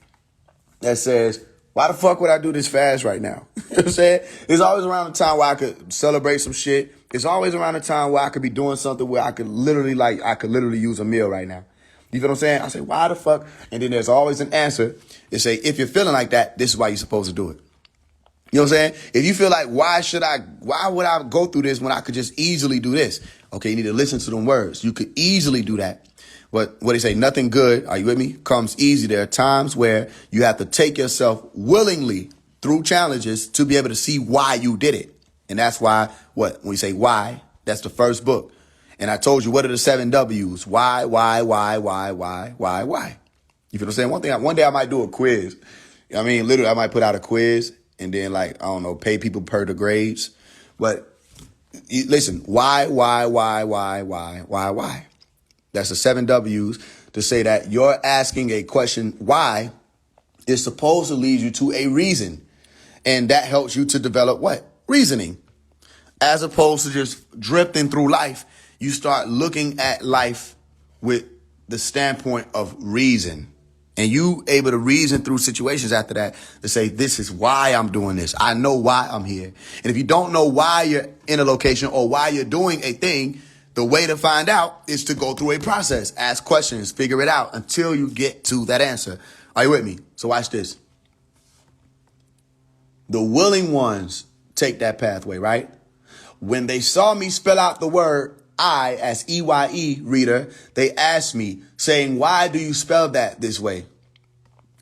that says, why the fuck would I do this fast right now? You know what I'm saying? It's always around the time where I could celebrate some shit. It's always around the time where I could be doing something where I could literally use a meal right now. You feel what I'm saying? I say, why the fuck? And then there's always an answer. They say, if you're feeling like that, this is why you're supposed to do it. You know what I'm saying? If you feel like, why would I go through this when I could just easily do this? Okay, you need to listen to them words. You could easily do that. But what they say, nothing good, are you with me, comes easy. There are times where you have to take yourself willingly through challenges to be able to see why you did it. And that's why, when we say why, that's the first book. And I told you, what are the 7 W's? Why? You feel what I'm saying? One day I might do a quiz. I mean, literally, I might put out a quiz and then, pay people per the grades. But listen, why? That's the 7 W's to say that you're asking a question, why, is supposed to lead you to a reason. And that helps you to develop what? Reasoning. As opposed to just drifting through life, you start looking at life with the standpoint of reason, and you able to reason through situations after that to say, this is why I'm doing this. I know why I'm here. And if you don't know why you're in a location or why you're doing a thing, the way to find out is to go through a process, ask questions, figure it out until you get to that answer. Are you with me? So watch this. The willing ones take that pathway, right? When they saw me spell out the word I as EYE, reader, they asked me, saying, why do you spell that this way?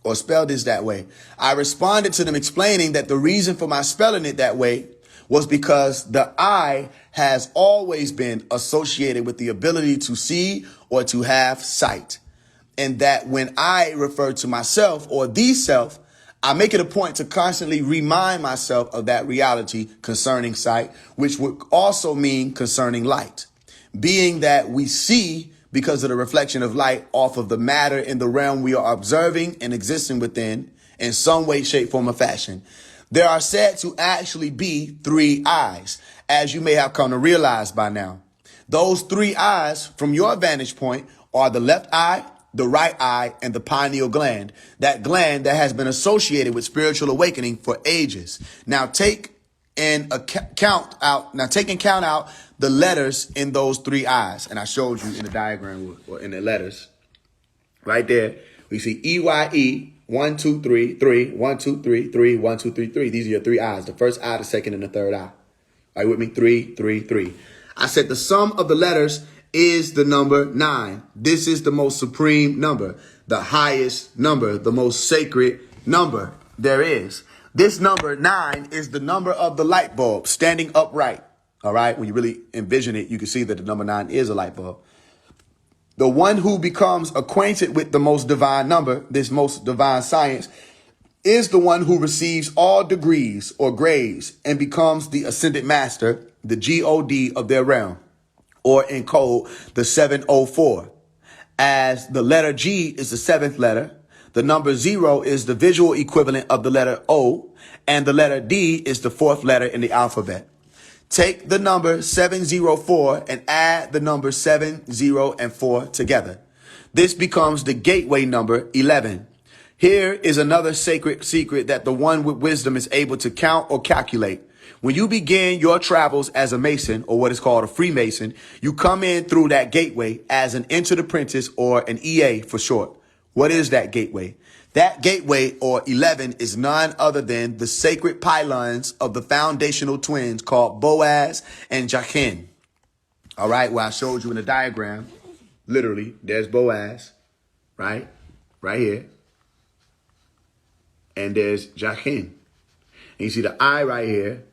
Or spell this that way? I responded to them explaining that the reason for my spelling it that way was because the I has always been associated with the ability to see or to have sight. And that when I refer to myself or the self, I make it a point to constantly remind myself of that reality concerning sight, which would also mean concerning light, being that we see because of the reflection of light off of the matter in the realm we are observing and existing within in some way, shape, form, or fashion. There are said to actually be three eyes, as you may have come to realize by now. Those three eyes, from your vantage point, are the left eye, the right eye, and the pineal gland, that gland that has been associated with spiritual awakening for ages. Now take count out the letters in those three eyes. And I showed you in the diagram or in the letters right there. We see EYE, 1, 2, 3, 3, 1, 2, 3, 3, 1, 2, 3, 3. These are your three eyes, the first eye, the second, and the third eye. Are you with me? 3, 3, 3. I said the sum of the letters is the number 9. This is the most supreme number, the highest number, the most sacred number there is. This number 9 is the number of the light bulb standing upright. All right. When you really envision it, you can see that the number 9 is a light bulb. The one who becomes acquainted with the most divine number, this most divine science, is the one who receives all degrees or grades and becomes the ascended master, the God of their realm, or in code, the 704. As the letter G is the seventh letter, the number 0 is the visual equivalent of the letter O, and the letter D is the fourth letter in the alphabet. Take the number 704 and add the number 7, 0, and 4 together. This becomes the gateway number 11. Here is another sacred secret that the one with wisdom is able to count or calculate. When you begin your travels as a Mason, or what is called a Freemason, you come in through that gateway as an entered apprentice, or an EA for short. What is that gateway? That gateway, or 11, is none other than the sacred pylons of the foundational twins called Boaz and Jachin. All right, well, I showed you in the diagram, literally, there's Boaz, right? Right here. And there's Jachin. And you see the eye right here.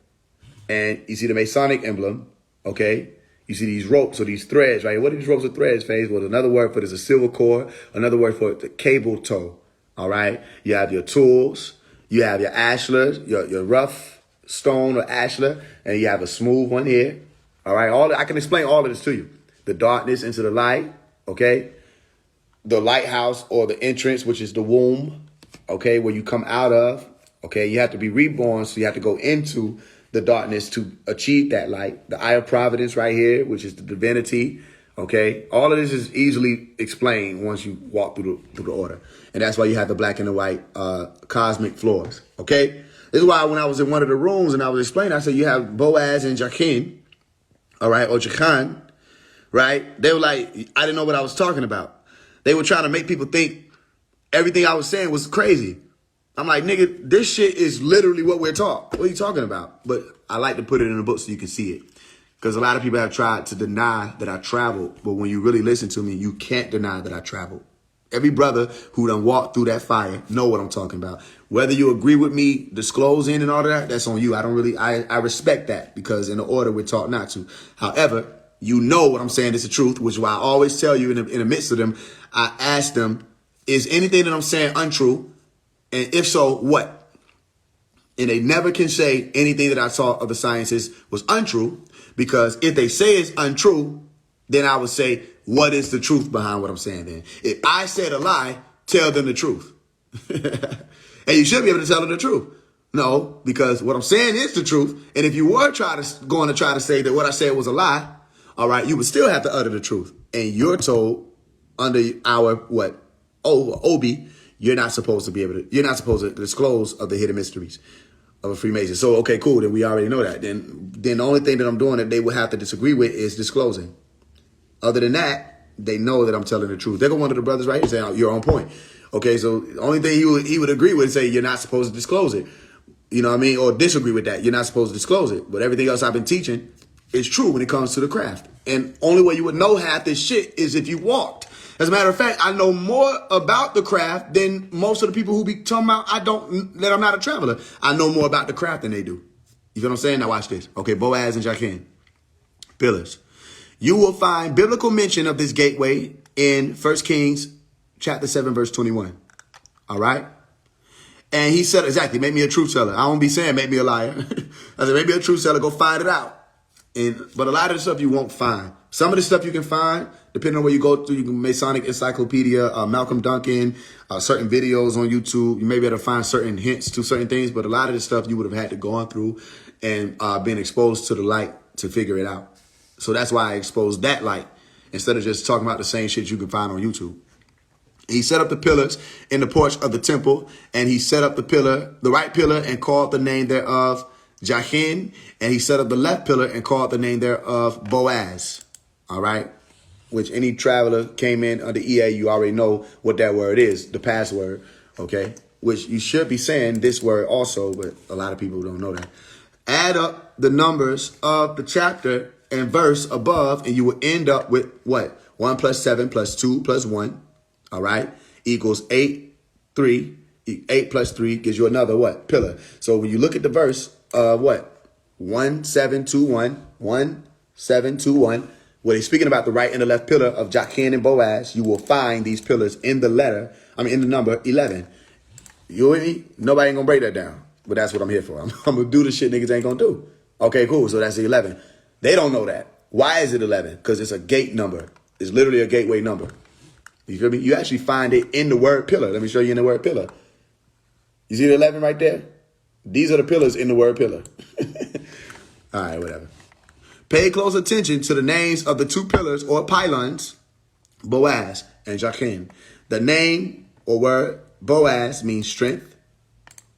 And you see the Masonic emblem, okay? You see these ropes or these threads, right? What are these ropes or threads, Faise? Well, another word for it is a silver cord. Another word for it, the cable toe, all right? You have your tools. You have your ashlar, your rough stone or ashlar, and you have a smooth one here, all right? I can explain all of this to you. The darkness into the light, okay? The lighthouse or the entrance, which is the womb, okay, where you come out of, okay? You have to be reborn, so you have to go into the darkness to achieve that light. The eye of providence right here, which is the divinity. Okay. All of this is easily explained once you walk through the order. And that's why you have the black and the white, cosmic floors. Okay. This is why when I was in one of the rooms and I was explaining, I said, you have Boaz and Jachin. All right. Or Jachan. Right. They were like, I didn't know what I was talking about. They were trying to make people think everything I was saying was crazy. I'm like, nigga, this shit is literally what we're taught. What are you talking about? But I like to put it in a book so you can see it. Because a lot of people have tried to deny that I traveled. But when you really listen to me, you can't deny that I traveled. Every brother who done walked through that fire know what I'm talking about. Whether you agree with me disclosing and all of that, that's on you. I respect that because in the order we're taught not to. However, you know what I'm saying is the truth, which is why I always tell you in the midst of them, I ask them, is anything that I'm saying untrue? And if so, what? And they never can say anything that I taught of the sciences was untrue, because if they say it's untrue, then I would say, what is the truth behind what I'm saying then? If I said a lie, tell them the truth. And you should be able to tell them the truth. No, because what I'm saying is the truth. And if you were going to try to say that what I said was a lie, all right, you would still have to utter the truth. And you're told under our what? Oh, Obi, you're not supposed to disclose of the hidden mysteries of a Freemason. So, okay, cool. Then we already know that. Then the only thing that I'm doing that they would have to disagree with is disclosing. Other than that, they know that I'm telling the truth. They're one of the brothers right here saying, oh, you're on point. Okay, so the only thing he would agree with is say you're not supposed to disclose it. You know what I mean? Or disagree with that. You're not supposed to disclose it. But everything else I've been teaching is true when it comes to the craft. And only way you would know half this shit is if you walked. As a matter of fact, I know more about the craft than most of the people who be talking about that I'm not a traveler. I know more about the craft than they do. You feel what I'm saying? Now watch this. Okay, Boaz and Jachin. Pillars. You will find biblical mention of this gateway in 1 Kings chapter 7, verse 21. All right? And he said, exactly, make me a truth teller. I don't be saying make me a liar. I said, make me a truth teller, go find it out. But a lot of the stuff you won't find. Some of the stuff you can find, depending on where you go through, you can Masonic Encyclopedia, Malcolm Duncan, certain videos on YouTube. You may be able to find certain hints to certain things, but a lot of the stuff you would have had to go on through and been exposed to the light to figure it out. So that's why I exposed that light instead of just talking about the same shit you can find on YouTube. He set up the pillars in the porch of the temple, and he set up the right pillar, and called the name thereof Jachin, and he set up the left pillar and called the name thereof Boaz. All right? Which any traveler came in under EA, you already know what that word is, the password, okay? Which you should be saying this word also, but a lot of people don't know that. Add up the numbers of the chapter and verse above, and you will end up with what? 1 plus 7 plus 2 plus 1, all right, equals 8, 3. 8 plus 3 gives you another what? Pillar. So when you look at the verse, what? 1, 7, 2, 1. 1, 7, 2, 1. When he's speaking about the right and the left pillar of Jachin and Boaz, you will find these pillars in the number 11. You with me? Nobody ain't gonna break that down. But that's what I'm here for. I'm gonna do the shit niggas ain't gonna do. Okay, cool. So that's the 11. They don't know that. Why is it 11? Because it's a gate number. It's literally a gateway number. You feel me? You actually find it in the word pillar. Let me show you in the word pillar. You see the 11 right there? These are the pillars in the word pillar. All right, whatever. Pay close attention to the names of the two pillars or pylons, Boaz and Jachin. The name or word Boaz means strength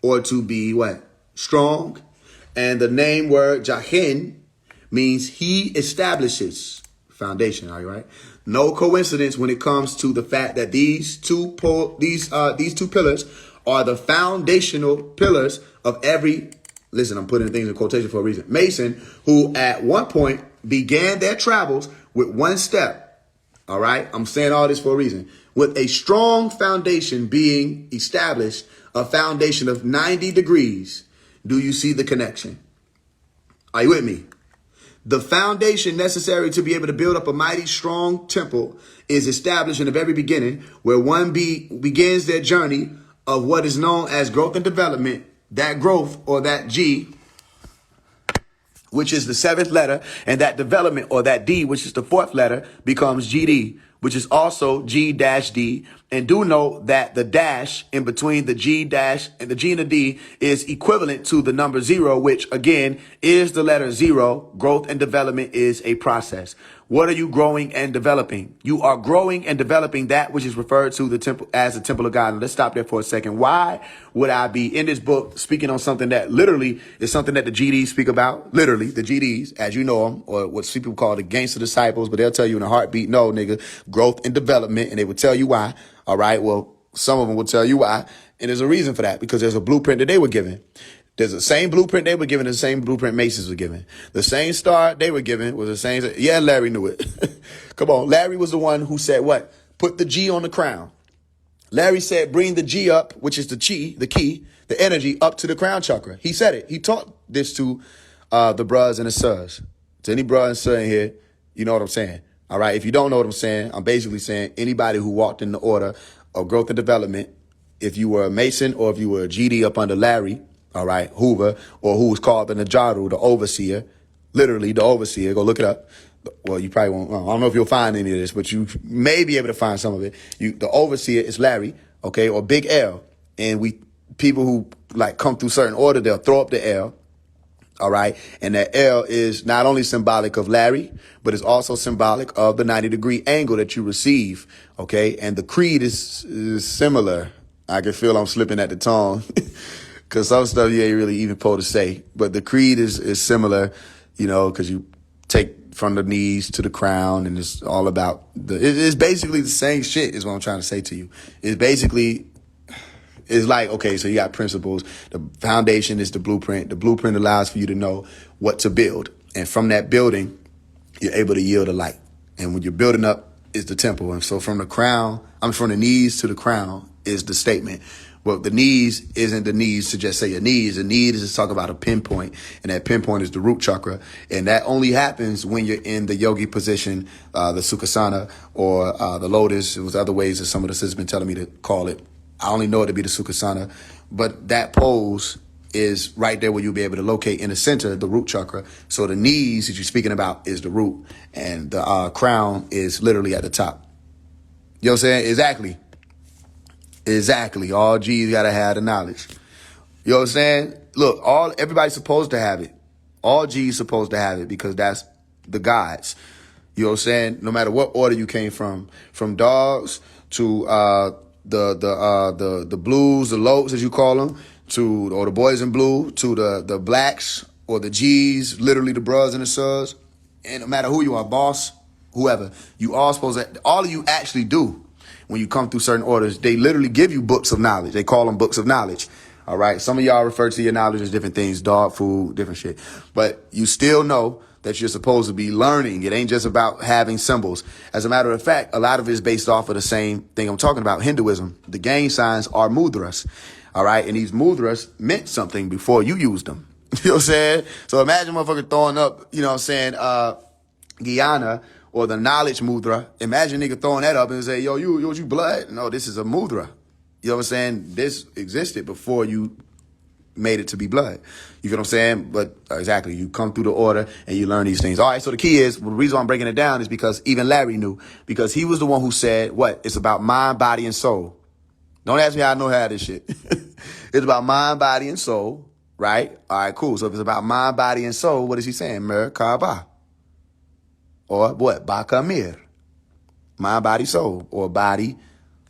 or to be what? Strong. And the name word Jachin means he establishes foundation. All right. No coincidence when it comes to the fact that these two pillars are the foundational pillars of every, listen, I'm putting things in quotation for a reason, Mason, who at one point began their travels with one step. All right. I'm saying all this for a reason. With a strong foundation being established, a foundation of 90 degrees. Do you see the connection? Are you with me? The foundation necessary to be able to build up a mighty strong temple is established in the very beginning, where one begins their journey of what is known as growth and development. That growth, or that G, which is the 7th letter, and that development, or that D, which is the 4th letter, becomes GD, which is also G-D. And do note that the dash in between the G dash and the G and the D is equivalent to the number 0, which again is the letter 0. Growth and development is a process. What are you growing and developing? You are growing and developing that which is referred to the temple as the temple of God. And let's stop there for a second. Why would I be in this book speaking on something that literally is something that the GDs speak about? Literally, the GDs, as you know them, or what people call the gangster disciples, but they'll tell you in a heartbeat, no, nigga, growth and development. And they will tell you why. All right. Well, some of them will tell you why. And there's a reason for that, because there's a blueprint that they were given. There's the same blueprint they were given, the same blueprint Masons were given. The same star they were given was the same. Yeah, Larry knew it. Come on. Larry was the one who said what? Put the G on the crown. Larry said, bring the G up, which is the chi, the key, the energy up to the crown chakra. He said it. He taught this to the bros and the sirs. To any bro and sir in here, you know what I'm saying. All right. If you don't know what I'm saying, I'm basically saying anybody who walked in the order of growth and development, if you were a Mason or if you were a GD up under Larry, all right, Hoover, or who was called the Najaru, the overseer, literally the overseer. Go look it up. Well, you probably won't. I don't know if you'll find any of this, but you may be able to find some of it. The overseer is Larry, okay, or Big L. And people who like come through certain order, they'll throw up the L. All right. And that L is not only symbolic of Larry, but it's also symbolic of the 90-degree angle that you receive. Okay. And the creed is similar. I can feel I'm slipping at the tongue because some stuff you ain't really even supposed to say. But the creed is similar, because you take from the knees to the crown, and it's all about it's basically the same shit is what I'm trying to say to you. It's like, okay, so you got principles. The foundation is the blueprint. The blueprint allows for you to know what to build. And from that building, you're able to yield a light. And when you're building up is the temple. And so from the knees to the crown is the statement. Well, the knees isn't the knees to just say your knees. The knees is to talk about a pinpoint. And that pinpoint is the root chakra. And that only happens when you're in the yogi position, the sukhasana, or the lotus. It was other ways that some of the sisters been telling me to call it. I only know it to be the sukhasana. But that pose is right there where you'll be able to locate in the center, the root chakra. So the knees that you're speaking about is the root. And the crown is literally at the top. You know what I'm saying? Exactly. All G's got to have the knowledge. You know what I'm saying? Look, everybody's supposed to have it. All G's supposed to have it because that's the gods. You know what I'm saying? No matter what order you came from dogs to the blues, the lopes as you call them, or the boys in blue, to the blacks or the G's, literally the bros and the subs. And no matter who you are, boss, whoever, you all all of you actually do. When you come through certain orders, they literally give you books of knowledge. They call them books of knowledge. All right. Some of y'all refer to your knowledge as different things, dog food, different shit. But you still know that you're supposed to be learning. It ain't just about having symbols. As a matter of fact, a lot of it is based off of the same thing I'm talking about, Hinduism. The gang signs are mudras. All right. And these mudras meant something before you used them. You know what I'm saying? So imagine motherfucker throwing up, Guyana, or the knowledge mudra. Imagine nigga throwing that up and say, yo, you blood? No, this is a mudra. You know what I'm saying? This existed before you made it to be blood. You feel what I'm saying? But exactly, you come through the order and you learn these things. All right, so the key is, the reason I'm breaking it down is because even Larry knew, because he was the one who said, what? It's about mind, body, and soul. Don't ask me how I know how this shit. It's about mind, body, and soul, right? All right, cool. So if it's about mind, body, and soul, what is he saying? Merkaba. Or what? Bakamir. Mind, body, soul. Or body,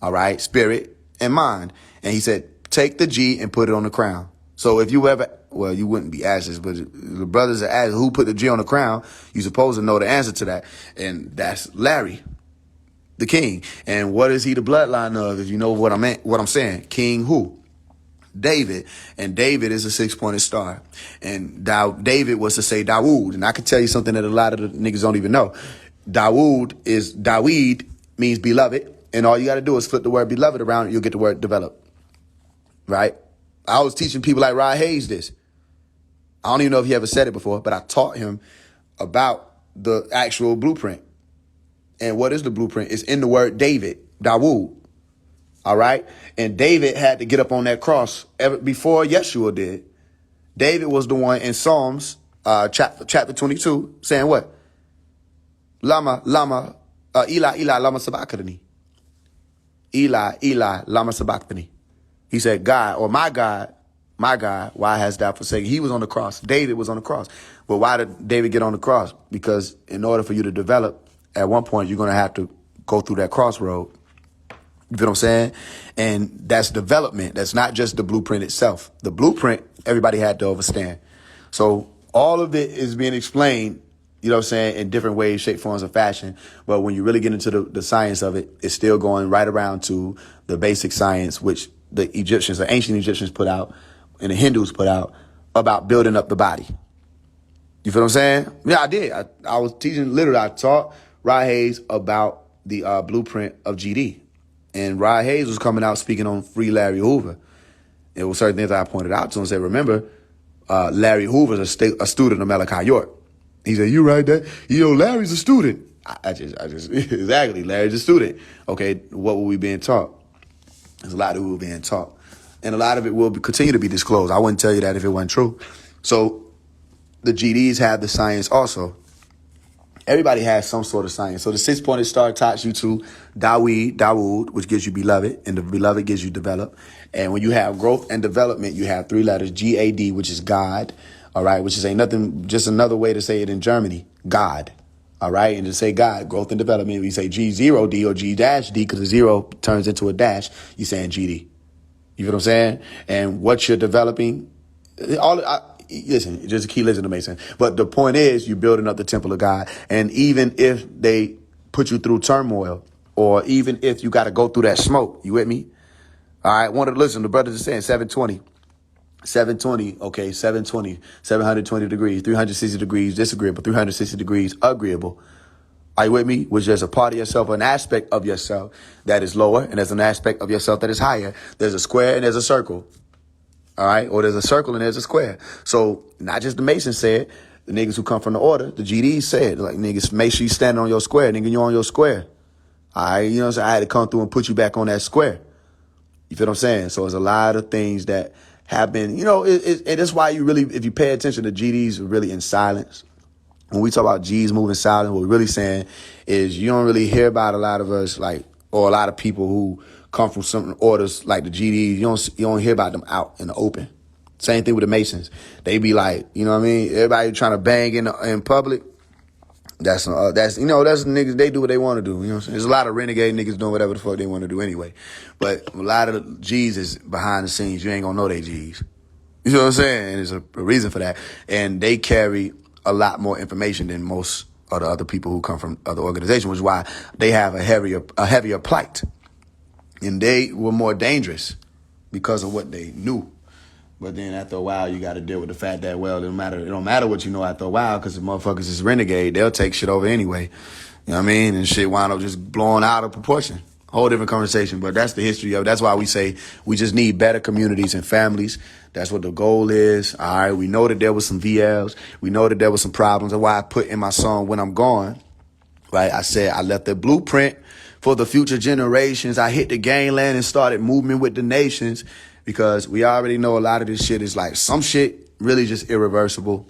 all right, spirit, and mind. And he said, take the G and put it on the crown. So if you ever, well, you wouldn't be asked this, but the brothers are asked who put the G on the crown, you're supposed to know the answer to that. And that's Larry, the king. And what is he the bloodline of, if you know what I'm saying? King who? David. And David is a 6-pointed star. And David was to say Dawood. And I can tell you something that a lot of the niggas don't even know. Dawid means beloved. And all you got to do is flip the word beloved around and you'll get the word develop. Right? I was teaching people like Rod Hayes this. I don't even know if he ever said it before, but I taught him about the actual blueprint. And what is the blueprint? It's in the word David, Dawood. All right. And David had to get up on that cross before Yeshua did. David was the one in Psalms, chapter 22, saying what? Lama, Eli, lama sabachthani. Eli, lama sabachthani. He said, God, or my God, why hast thou forsaken? He was on the cross. David was on the cross. But why did David get on the cross? Because in order for you to develop, at one point, you're going to have to go through that crossroad. You feel what I'm saying? And that's development. That's not just the blueprint itself. The blueprint, everybody had to understand. So all of it is being explained, you know what I'm saying, in different ways, shape, forms, and fashion. But when you really get into the science of it, it's still going right around to the basic science, which the Egyptians, the ancient Egyptians put out and the Hindus put out about building up the body. You feel what I'm saying? Yeah, I did. I was teaching, literally, I taught Rod Hayes about the blueprint of GD. And Rod Hayes was coming out speaking on Free Larry Hoover. There were certain things I pointed out to him and said, remember, Larry Hoover's a student of Malachi York. He said, you right there? Larry's a student. I just exactly, Larry's a student. Okay, what were we being taught? There's a lot of it we're being taught. And a lot of it will continue to be disclosed. I wouldn't tell you that if it wasn't true. So the GDs have the science also. Everybody has some sort of science. So the 6-pointed star taught you to Dawood, which gives you beloved, and the beloved gives you develop. And when you have growth and development, you have 3 letters, GAD, which is God. All right, which is ain't nothing, just another way to say it in Germany, God. All right, and to say God, growth and development, we say G0D or G-D because the zero turns into a dash. You saying GD. You feel what I'm saying? And what you're developing, listen, just a key listen to make sense. But the point is, you're building up the temple of God. And even if they put you through turmoil, or even if you got to go through that smoke, you with me? All right, listen, the brothers are saying 720. 720, okay, 720, 720 degrees, 360 degrees disagreeable, 360 degrees agreeable. Are you with me? Which there's a part of yourself, an aspect of yourself that is lower, and there's an aspect of yourself that is higher. There's a square and there's a circle. All right? Or there's a circle and there's a square. So not just the Masons said, the niggas who come from the order, the GDs said, like, niggas, make sure you stand on your square. Nigga, you're on your square. All right? You know what I'm saying? I had to come through and put you back on that square. You feel what I'm saying? So there's a lot of things that have been, you know, and that's why you really, if you pay attention to GDs, are really in silence. When we talk about G's moving silent, what we're really saying is you don't really hear about a lot of us, like, or a lot of people who come from some orders like the GDs. You don't hear about them out in the open. Same thing with the Masons. They be like, you know what I mean? Everybody trying to bang in public. That's niggas. They do what they want to do. You know what I'm saying? There's a lot of renegade niggas doing whatever the fuck they want to do anyway. But a lot of the G's is behind the scenes. You ain't gonna know they G's. You know what I'm saying? And there's a reason for that. And they carry a lot more information than most of the other people who come from other organizations, which is why they have a heavier plight. And they were more dangerous because of what they knew. But then after a while, you got to deal with the fact that, well, it don't matter what you know after a while, because the motherfuckers is renegade. They'll take shit over anyway. You know what I mean? And shit wind up just blowing out of proportion. Whole different conversation, but that's the history of it. That's why we say we just need better communities and families. That's what the goal is. All right. We know that there was some VLs. We know that there was some problems. That's why I put in my song, When I'm Gone, right? I said I left the blueprint for the future generations. I hit the gangland and started moving with the nations, because we already know a lot of this shit is like some shit really just irreversible.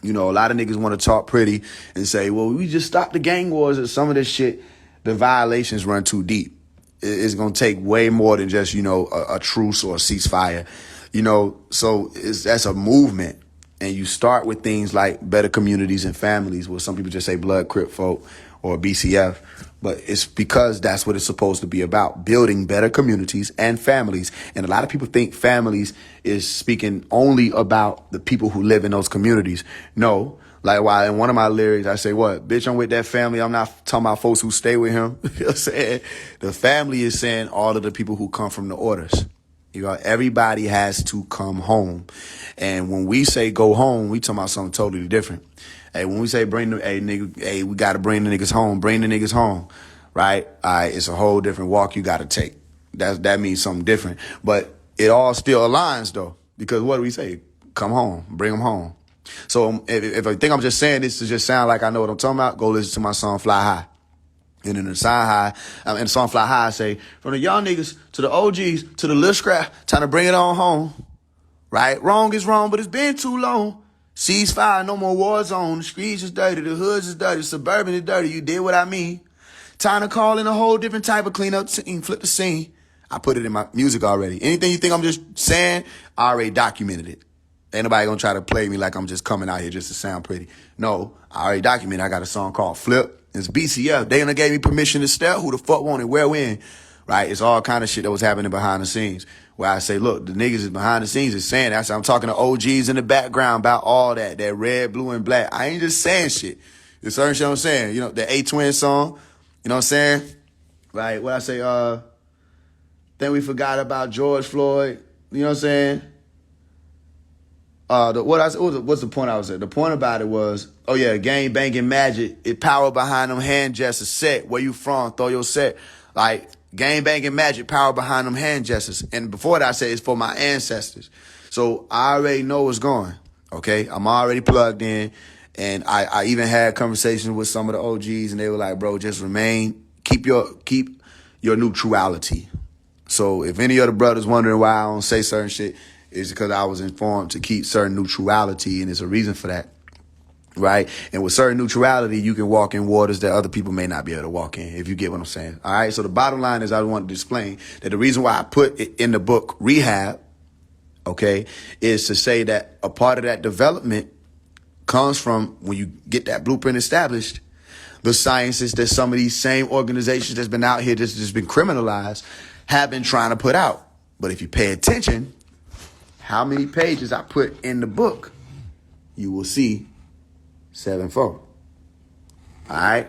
You know, a lot of niggas want to talk pretty and say, well, we just stopped the gang wars, and some of this shit, the violations run too deep. It's going to take way more than just, you know, a truce or a ceasefire, you know. So that's a movement. And you start with things like better communities and families, where some people just say blood, crip, folk, or BCF. But it's because that's what it's supposed to be about, building better communities and families. And a lot of people think families is speaking only about the people who live in those communities. No. Like, why in one of my lyrics, I say, what? Bitch, I'm with that family. I'm not talking about folks who stay with him. You know what I'm saying? The family is saying all of the people who come from the orders. You know, everybody has to come home. And when we say go home, we talking about something totally different. Hey, when we say we got to bring the niggas home, bring the niggas home, right? All right, it's a whole different walk you got to take. That means something different. But it all still aligns, though, because what do we say? Come home, bring them home. So if I think I'm just saying this to just sound like I know what I'm talking about, go listen to my song Fly High. And in the song Fly High, I say, from the young niggas to the OGs to the little scrap, time to bring it on home. Right? Wrong is wrong, but it's been too long. Ceasefire, no more war zone. The streets is dirty, the hoods is dirty, suburban is dirty. You did what I mean. Time to call in a whole different type of cleanup team, flip the scene. I put it in my music already. Anything you think I'm just saying, I already documented it. Ain't nobody gonna try to play me like I'm just coming out here just to sound pretty. No, I already documented. I got a song called Flip. It's BCF. They done gave me permission to step. Who the fuck wanted? Where, when? Right? It's all kind of shit that was happening behind the scenes. Where I say, look, the niggas is behind the scenes is saying that. So I'm talking to OGs in the background about all that red, blue, and black. I ain't just saying shit. It's certain shit I'm saying. You know, the Pt.1 song. You know what I'm saying? Right? What I say, then we forgot about George Floyd. You know what I'm saying? What's the point I was at? The point about it was, oh yeah, gang banging magic. It power behind them hand gestures. Set, where you from? Throw your set. Like, gang banging magic, power behind them hand gestures. And before that, I said it's for my ancestors. So I already know what's going. Okay, I'm already plugged in. And I even had conversations with some of the OGs, and they were like, bro, just keep your neutrality. So if any of the brothers wondering why I don't say certain shit, it's because I was informed to keep certain neutrality, and there's a reason for that, right? And with certain neutrality, you can walk in waters that other people may not be able to walk in, if you get what I'm saying. All right, so the bottom line is I wanted to explain that the reason why I put it in the book Rehab, okay, is to say that a part of that development comes from when you get that blueprint established, the sciences that some of these same organizations that's been out here that's just been criminalized have been trying to put out. But if you pay attention, how many pages I put in the book, you will see 7-4. All right.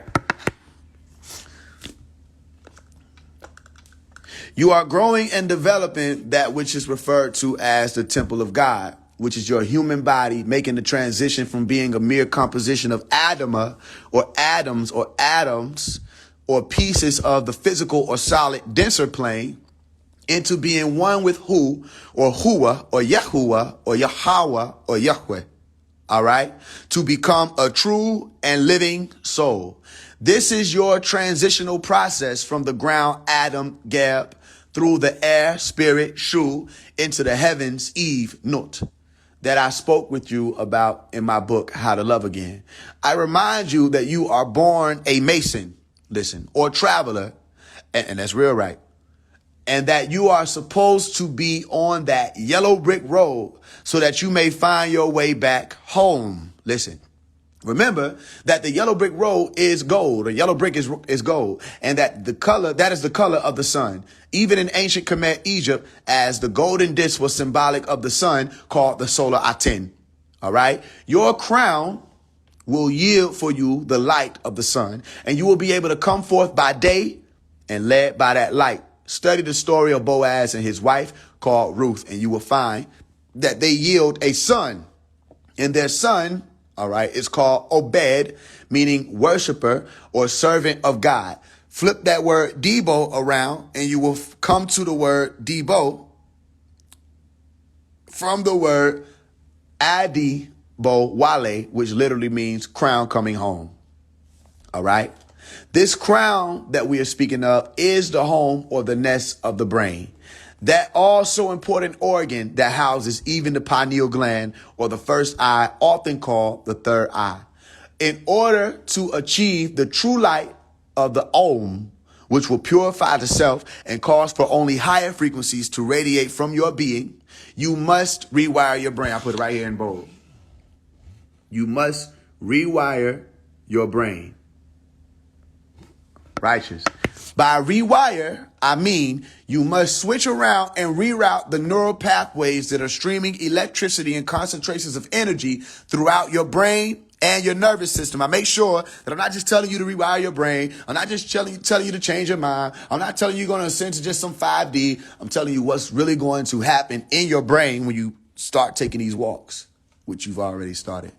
You are growing and developing that which is referred to as the temple of God, which is your human body, making the transition from being a mere composition of Adama or atoms or pieces of the physical or solid denser plane into being one with Hu or Hua or Yahuwah or Yahweh or Yahweh. All right. To become a true and living soul. This is your transitional process from the ground, Adam, Gab, through the air, spirit, Shu, into the heavens, Eve, Nut, that I spoke with you about in my book, How to Love Again. I remind you that you are born a Mason, listen, or traveler, and that's real right, and that you are supposed to be on that yellow brick road so that you may find your way back home. Listen. Remember that the yellow brick road is gold, or yellow brick is gold, and that that is the color of the sun. Even in ancient Khmer Egypt, as the golden disc was symbolic of the sun, called the solar Aten. All right. Your crown will yield for you the light of the sun, and you will be able to come forth by day and led by that light. Study the story of Boaz and his wife called Ruth, and you will find that they yield a son, and their son, all right, is called Obed, meaning worshiper or servant of God. Flip that word Debo around and you will come to the word Debo from the word Adi Bo Wale, which literally means crown coming home. All right. This crown that we are speaking of is the home or the nest of the brain. That also important organ that houses even the pineal gland or the first eye, often called the third eye. In order to achieve the true light of the Om, which will purify the self and cause for only higher frequencies to radiate from your being, you must rewire your brain. I put it right here in bold. You must rewire your brain. Righteous. By rewire, I mean you must switch around and reroute the neural pathways that are streaming electricity and concentrations of energy throughout your brain and your nervous system. I make sure that I'm not just telling you to rewire your brain. I'm not just telling you to change your mind. I'm not telling you you're going to ascend to just some 5D. I'm telling you what's really going to happen in your brain when you start taking these walks, which you've already started.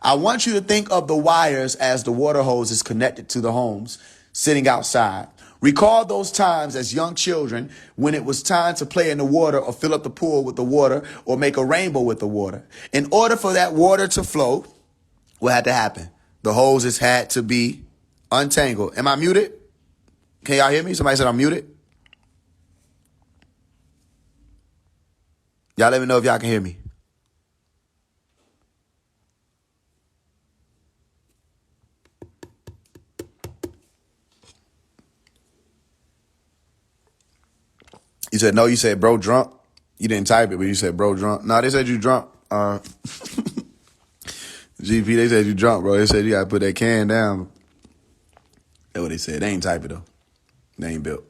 I want you to think of the wires as the water hoses connected to the homes sitting outside. Recall those times as young children when it was time to play in the water or fill up the pool with the water or make a rainbow with the water. In order for that water to flow, what had to happen? The hoses had to be untangled. Am I muted? Can y'all hear me? Somebody said I'm muted. Y'all let me know if y'all can hear me. You said, no, you said bro drunk. You didn't type it, but you said bro drunk. No, they said you drunk. GP, they said you drunk, bro. They said you got to put that can down. That's what they said. They ain't type it, though. They ain't built.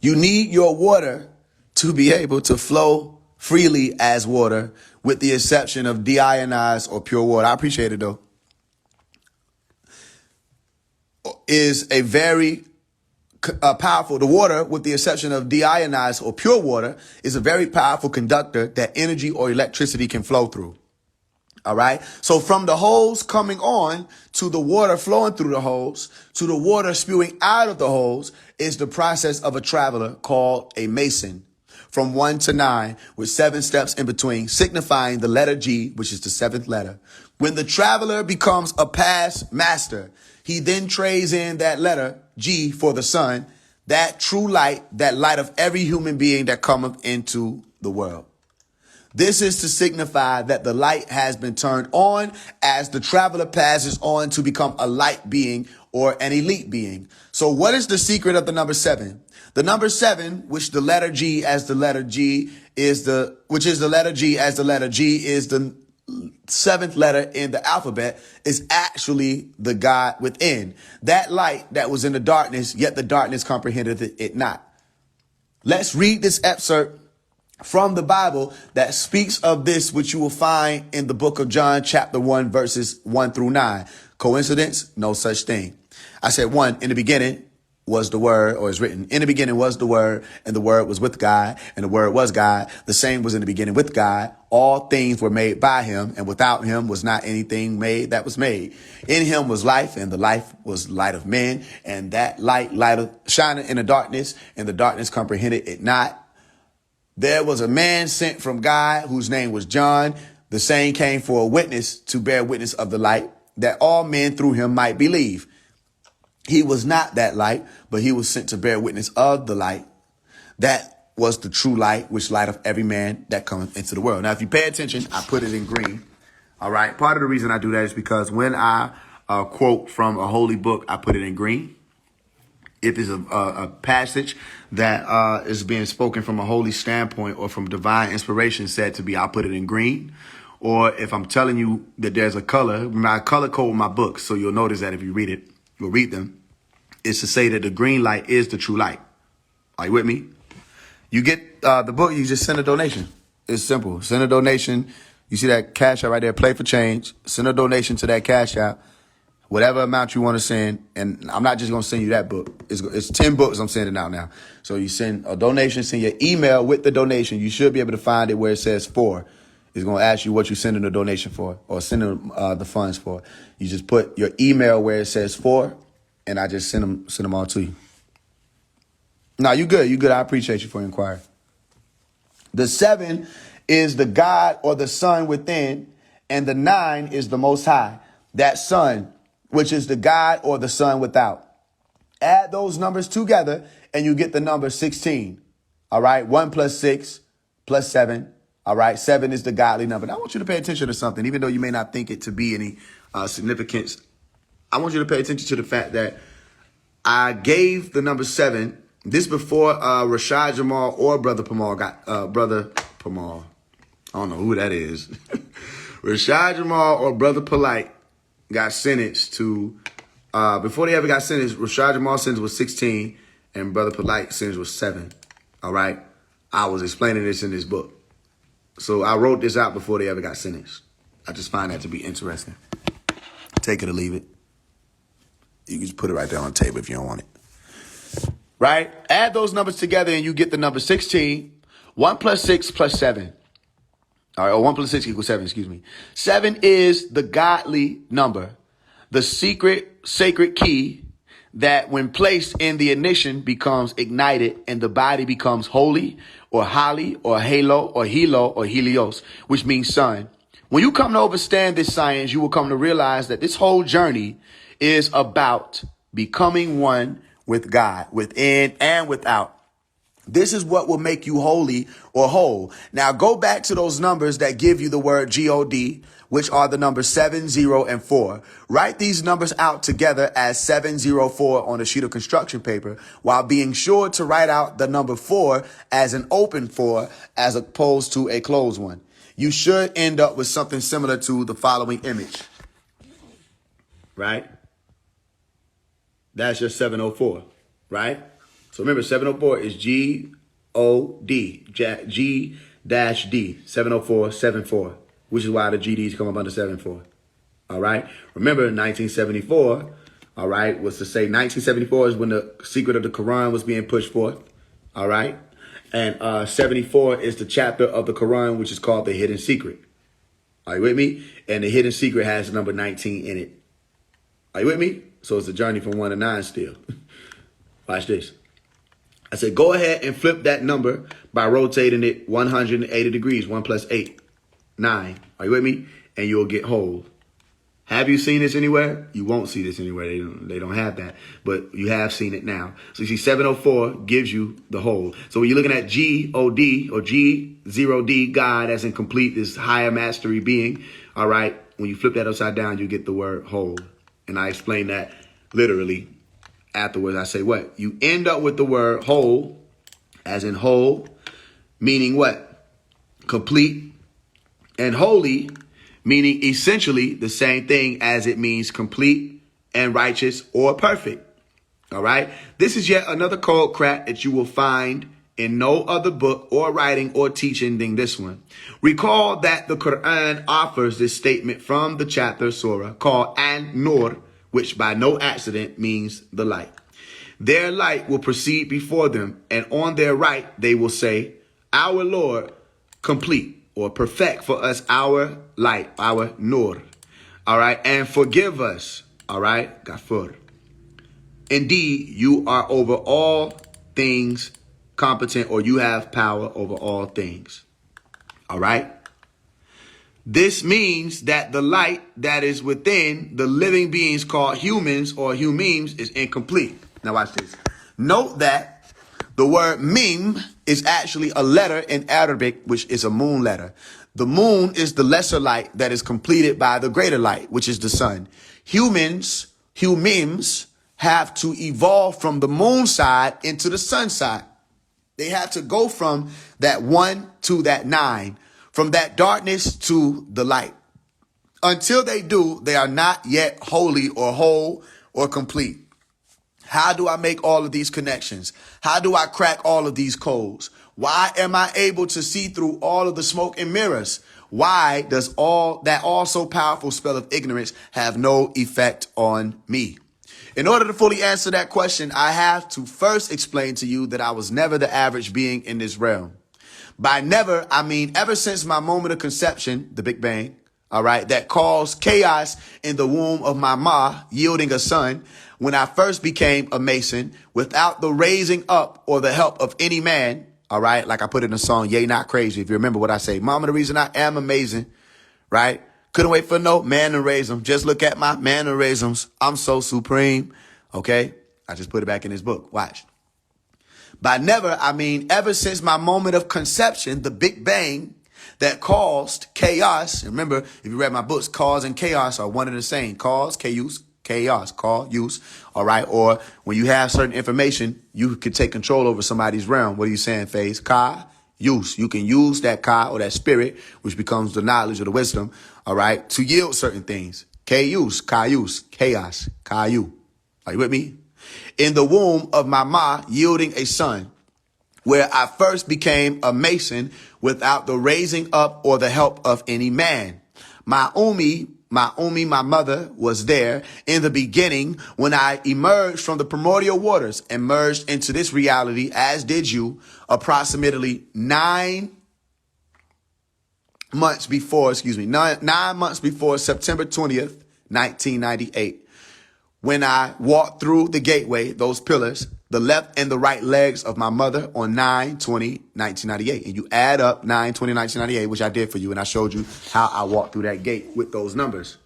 You need your water to be able to flow freely as water, with the exception of deionized or pure water. I appreciate it, though. Is a very powerful. The water, with the exception of deionized or pure water, is a very powerful conductor that energy or electricity can flow through. All right. So from the hose coming on to the water flowing through the hose to the water spewing out of the hose is the process of a traveler called a Mason, from 1 to 9, with 7 steps in between, signifying the letter G, which is the 7th letter. When the traveler becomes a past master, he then trades in that letter G for the sun, that true light, that light of every human being that cometh into the world. This is to signify that the light has been turned on as the traveler passes on to become a light being or an elite being. So what is the secret of the number 7? The number 7, which the letter G as the letter G which is the letter G, as the letter G is the seventh letter in the alphabet, is actually the God within. That light that was in the darkness, yet the darkness comprehended it not. Let's read this excerpt from the Bible that speaks of this, which you will find in the book of John, chapter 1, verses 1 through 9. Coincidence? No such thing. I said 1, in the beginning was the Word, or is written, in the beginning was the Word, and the Word was with God, and the Word was God. The same was in the beginning with God. All things were made by him, and without him was not anything made that was made. In him was life, and the life was light of men, and that light shining in the darkness, and the darkness comprehended it not. There was a man sent from God whose name was John. The same came for a witness, to bear witness of the light, that all men through him might believe. He was not that light, but he was sent to bear witness of the light. That was the true light, which lighteth every man that cometh into the world. Now, if you pay attention, I put it in green. All right. Part of the reason I do that is because when I quote from a holy book, I put it in green. If it's a passage that is being spoken from a holy standpoint or from divine inspiration said to be, I'll put it in green. Or if I'm telling you that there's a color, I color code my books, so you'll notice that if you read it, you'll read them. It's to say that the green light is the true light. Are you with me? You get the book, you just send a donation. It's simple. Send a donation. You see that cash app right there, Play for Change. Send a donation to that cash app, whatever amount you want to send. And I'm not just going to send you that book. It's 10 books I'm sending out now. So you send a donation, send your email with the donation. You should be able to find it where it says for. It's going to ask you what you're sending the donation for or sending the funds for. You just put your email where it says for, and I just send them all to you. No, you good. You good. I appreciate you for inquiring. The 7 is the God or the Son within, and the 9 is the Most High. That Son, which is the God or the Son without. Add those numbers together, and you get the number 16. All right. 1 plus 6 plus 7. All right. 7 is the godly number. Now, I want you to pay attention to something, even though you may not think it to be any significance. I want you to pay attention to the fact that I gave the number 7. This before Rashad Jamal or Brother Pamal got Brother Pamal. I don't know who that is. Rashad Jamal or Brother Polite got sentenced to before they ever got sentenced. Rashad Jamal's sentence was 16 and Brother Polite's sentence was 7. All right. I was explaining this in this book. So I wrote this out before they ever got sentenced. I just find that to be interesting. Take it or leave it. You can just put it right there on the table if you don't want it. Right? Add those numbers together and you get the number 16. 1 plus 6 plus 7. All right, or 1 plus 6 equals 7, excuse me. 7 is the godly number, the secret, sacred key that when placed in the ignition becomes ignited and the body becomes holy or holly or halo or helo or helios, which means sun. When you come to understand this science, you will come to realize that this whole journey is about becoming one with God, within and without. This is what will make you holy or whole. Now go back to those numbers that give you the word God, which are the numbers 7, 0, and 4. Write these numbers out together as 704 on a sheet of construction paper, while being sure to write out the number 4 as an open 4 as opposed to a closed one. You should end up with something similar to the following image. Right? That's your 704, right? So remember, 704 is G-O-D, G-D, 704, 74, which is why the GDs come up under 74. All right. Remember, 1974, all right, was to say 1974 is when the secret of the Quran was being pushed forth. All right. And 74 is the chapter of the Quran, which is called the Hidden Secret. Are you with me? And the Hidden Secret has the number 19 in it. Are you with me? So it's a journey from 1 to 9 still. Watch this. I said, go ahead and flip that number by rotating it 180 degrees. 1 plus 8, 9. Are you with me? And you'll get whole. Have you seen this anywhere? You won't see this anywhere. They don't have that. But you have seen it now. So you see 704 gives you the whole. So when you're looking at G-O-D or G-0-D, God as in complete, this higher mastery being. All right. When you flip that upside down, you get the word whole. And I explain that literally afterwards. I say what? You end up with the word whole, as in whole, meaning what? complete, and holy, meaning essentially the same thing as it means complete and righteous or perfect. All right. This is yet another code crack that you will find in no other book or writing or teaching than this one. Recall that the Quran offers this statement from the chapter surah called An-Nur, which by no accident means the light. Their light will proceed before them, and on their right they will say, our Lord, complete or perfect for us our light, our Nur. All right. And forgive us. All right. Ghafur. Indeed, you are over all things competent, or you have power over all things. All right. This means that the light that is within the living beings called humans or humemes is incomplete. Now watch this. Note that the word meme is actually a letter in Arabic, which is a moon letter. The moon is the lesser light that is completed by the greater light, which is the sun. Humemes, have to evolve from the moon side into the sun side. They have to go from that 1 to that 9, from that darkness to the light. Until they do, they are not yet holy or whole or complete. How do I make all of these connections? How do I crack all of these codes? Why am I able to see through all of the smoke and mirrors? Why does all that so powerful spell of ignorance have no effect on me? In order to fully answer that question, I have to first explain to you that I was never the average being in this realm. By never, I mean ever since my moment of conception, the Big Bang, all right, that caused chaos in the womb of my ma, yielding a son, when I first became a Mason, without the raising up or the help of any man, all right, like I put in the song, Yay Not Crazy, if you remember what I say. Mama, the reason I am amazing, right? Couldn't wait for no man to raise them. Just look at my mannerisms. I'm so supreme. Okay. I just put it back in his book. Watch. By never, I mean ever since my moment of conception, the Big Bang that caused chaos. Remember, if you read my books, cause and chaos are one and the same. Cause, chaos, call, use. All right. Or when you have certain information, you could take control over somebody's realm. What are you saying, Faise? Use. You can use that ka or that spirit, which becomes the knowledge or the wisdom, all right, to yield certain things. K-use, chaos, ka-you. Are you with me? In the womb of my ma, yielding a son, where I first became a Mason without the raising up or the help of any man. My mother, was there in the beginning when I emerged from the primordial waters and merged into this reality, as did you, approximately 9 months before September 20th, 1998. When I walked through the gateway, those pillars, the left and the right legs of my mother on 9/20/1998. And you add up 9/20/1998, which I did for you. And I showed you how I walked through that gate with those numbers.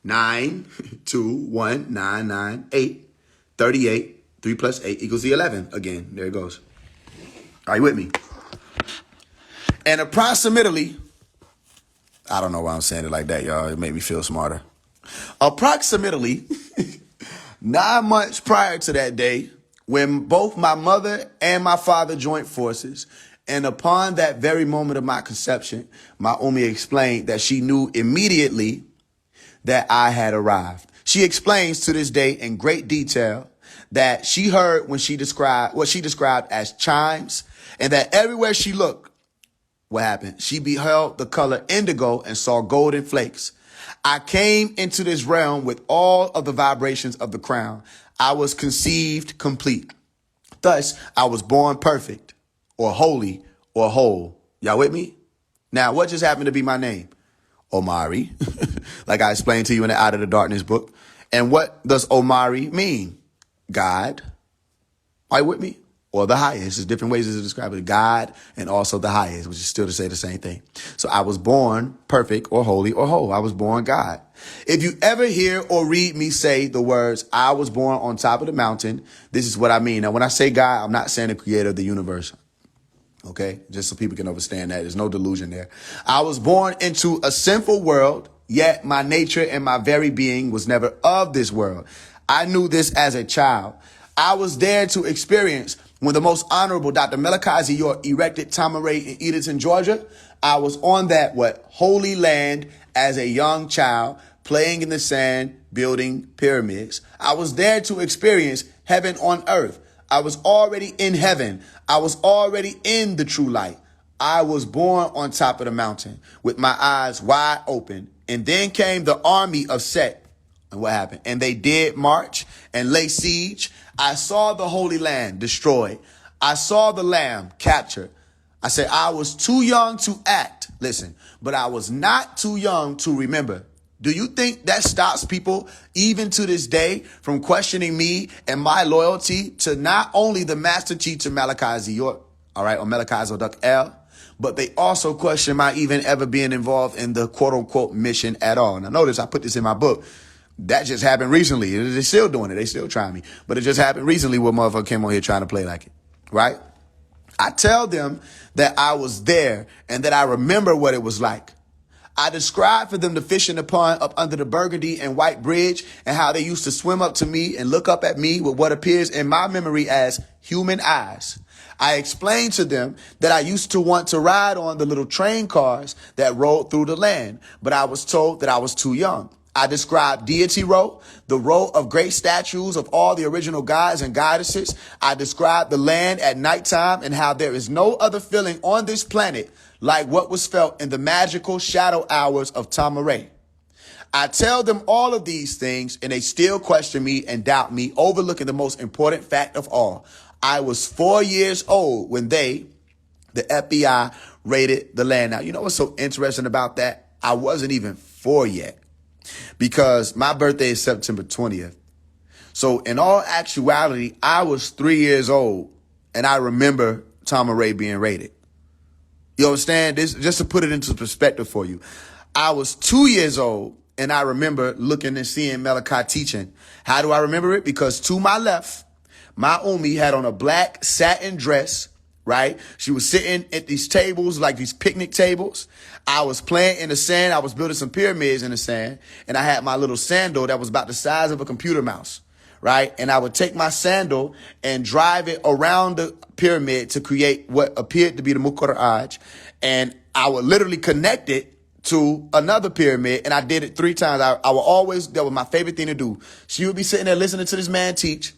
9, 2, 1, 9, 9, 8, 38, 3 plus 8 equals the 11. Again, there it goes. Are you with me? And approximately, I don't know why I'm saying it like that, y'all. It made me feel smarter. Approximately 9 months prior to that day, when both my mother and my father joined forces, and upon that very moment of my conception, my Umi explained that she knew immediately that I had arrived. She explains to this day in great detail that she heard when she described what she described as chimes, and that everywhere she looked, what happened? She beheld the color indigo and saw golden flakes. I came into this realm with all of the vibrations of the crown. I was conceived complete. Thus, I was born perfect or holy or whole. Y'all with me? Now, what just happened to be my name? Omari, like I explained to you in the Out of the Darkness book. And what does Omari mean? God. Are you with me? Or the highest. There's different ways to describe it. God and also the highest, which is still to say the same thing. So I was born perfect or holy or whole. I was born God. If you ever hear or read me say the words, I was born on top of the mountain, this is what I mean. Now, when I say God, I'm not saying the creator of the universe. Okay, just so people can understand that. There's no delusion there. I was born into a sinful world, yet my nature and my very being was never of this world. I knew this as a child. I was there to experience When the most honorable Dr. Malachi York erected Tamaray in Edenton, Georgia, I was on that, holy land as a young child, playing in the sand, building pyramids. I was there to experience heaven on earth. I was already in heaven. I was already in the true light. I was born on top of the mountain with my eyes wide open. And then came the army of Set. And what happened? And they did march and lay siege. I saw the Holy Land destroyed. I saw the Lamb captured. I said, I was too young to act. Listen, but I was not too young to remember. Do you think that stops people, even to this day, from questioning me and my loyalty to not only the master teacher Malachi York, all right, or Malachi Zoduck L, but they also question my even ever being involved in the quote unquote mission at all. Now, notice I put this in my book. That just happened recently. They're still doing it. They still trying me. But it just happened recently where motherfucker came on here trying to play like it, right? I tell them that I was there and that I remember what it was like. I described for them the fish in the pond up under the Burgundy and White Bridge and how they used to swim up to me and look up at me with what appears in my memory as human eyes. I explained to them that I used to want to ride on the little train cars that rolled through the land, but I was told that I was too young. I described Deity Row, the row of great statues of all the original gods and goddesses. I described the land at nighttime and how there is no other feeling on this planet like what was felt in the magical shadow hours of Tamaray. I tell them all of these things and they still question me and doubt me, overlooking the most important fact of all. I was 4 years old when the FBI, raided the land. Now, you know what's so interesting about that? I wasn't even 4 yet because my birthday is September 20th. So in all actuality, I was 3 years old and I remember Tamaray being raided. You understand this? Just to put it into perspective for you. I was 2 years old and I remember looking and seeing Malachi teaching. How do I remember it? Because to my left, my Umi had on a black satin dress, right? She was sitting at these tables, like these picnic tables. I was playing in the sand. I was building some pyramids in the sand. And I had my little sandal that was about the size of a computer mouse, right? And I would take my sandal and drive it around the pyramid to create what appeared to be the Muqarra'aj. And I would literally connect it to another pyramid. And I did it 3 times. I would always, that was my favorite thing to do. She would be sitting there listening to this man teach.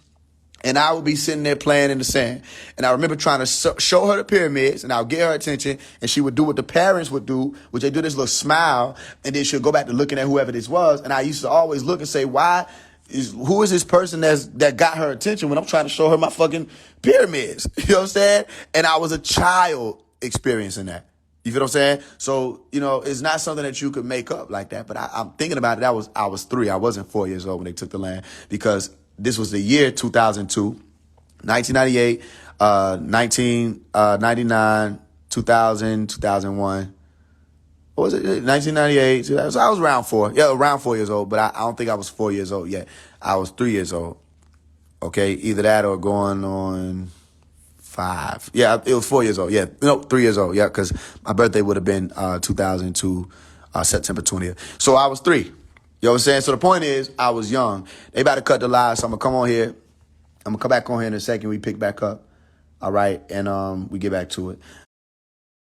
And I would be sitting there playing in the sand. And I remember trying to show her the pyramids, and I would get her attention, and she would do what the parents would do, which they do this little smile, and then she'll go back to looking at whoever this was. And I used to always look and say, who is this person that got her attention when I'm trying to show her my fucking pyramids? You know what I'm saying? And I was a child experiencing that. You feel what I'm saying? So, you know, it's not something that you could make up like that. But I'm thinking about it. I was 3. I wasn't 4 years old when they took the land, because this was the year 2002, 1998, 1999, 2000, 2001. What was it? 1998. So I was around 4. Yeah, around 4 years old, but I don't think I was 4 years old yet. I was 3 years old. Okay, either that or going on 5. Yeah, it was 4 years old. Yeah, no, 3 years old. Yeah, because my birthday would have been 2002, September 20th. So I was 3. You know what I'm saying? So the point is, I was young. They about to cut the live, so I'm going to come on here. I'm going to come back on here in a second. We pick back up. All right? And we get back to it.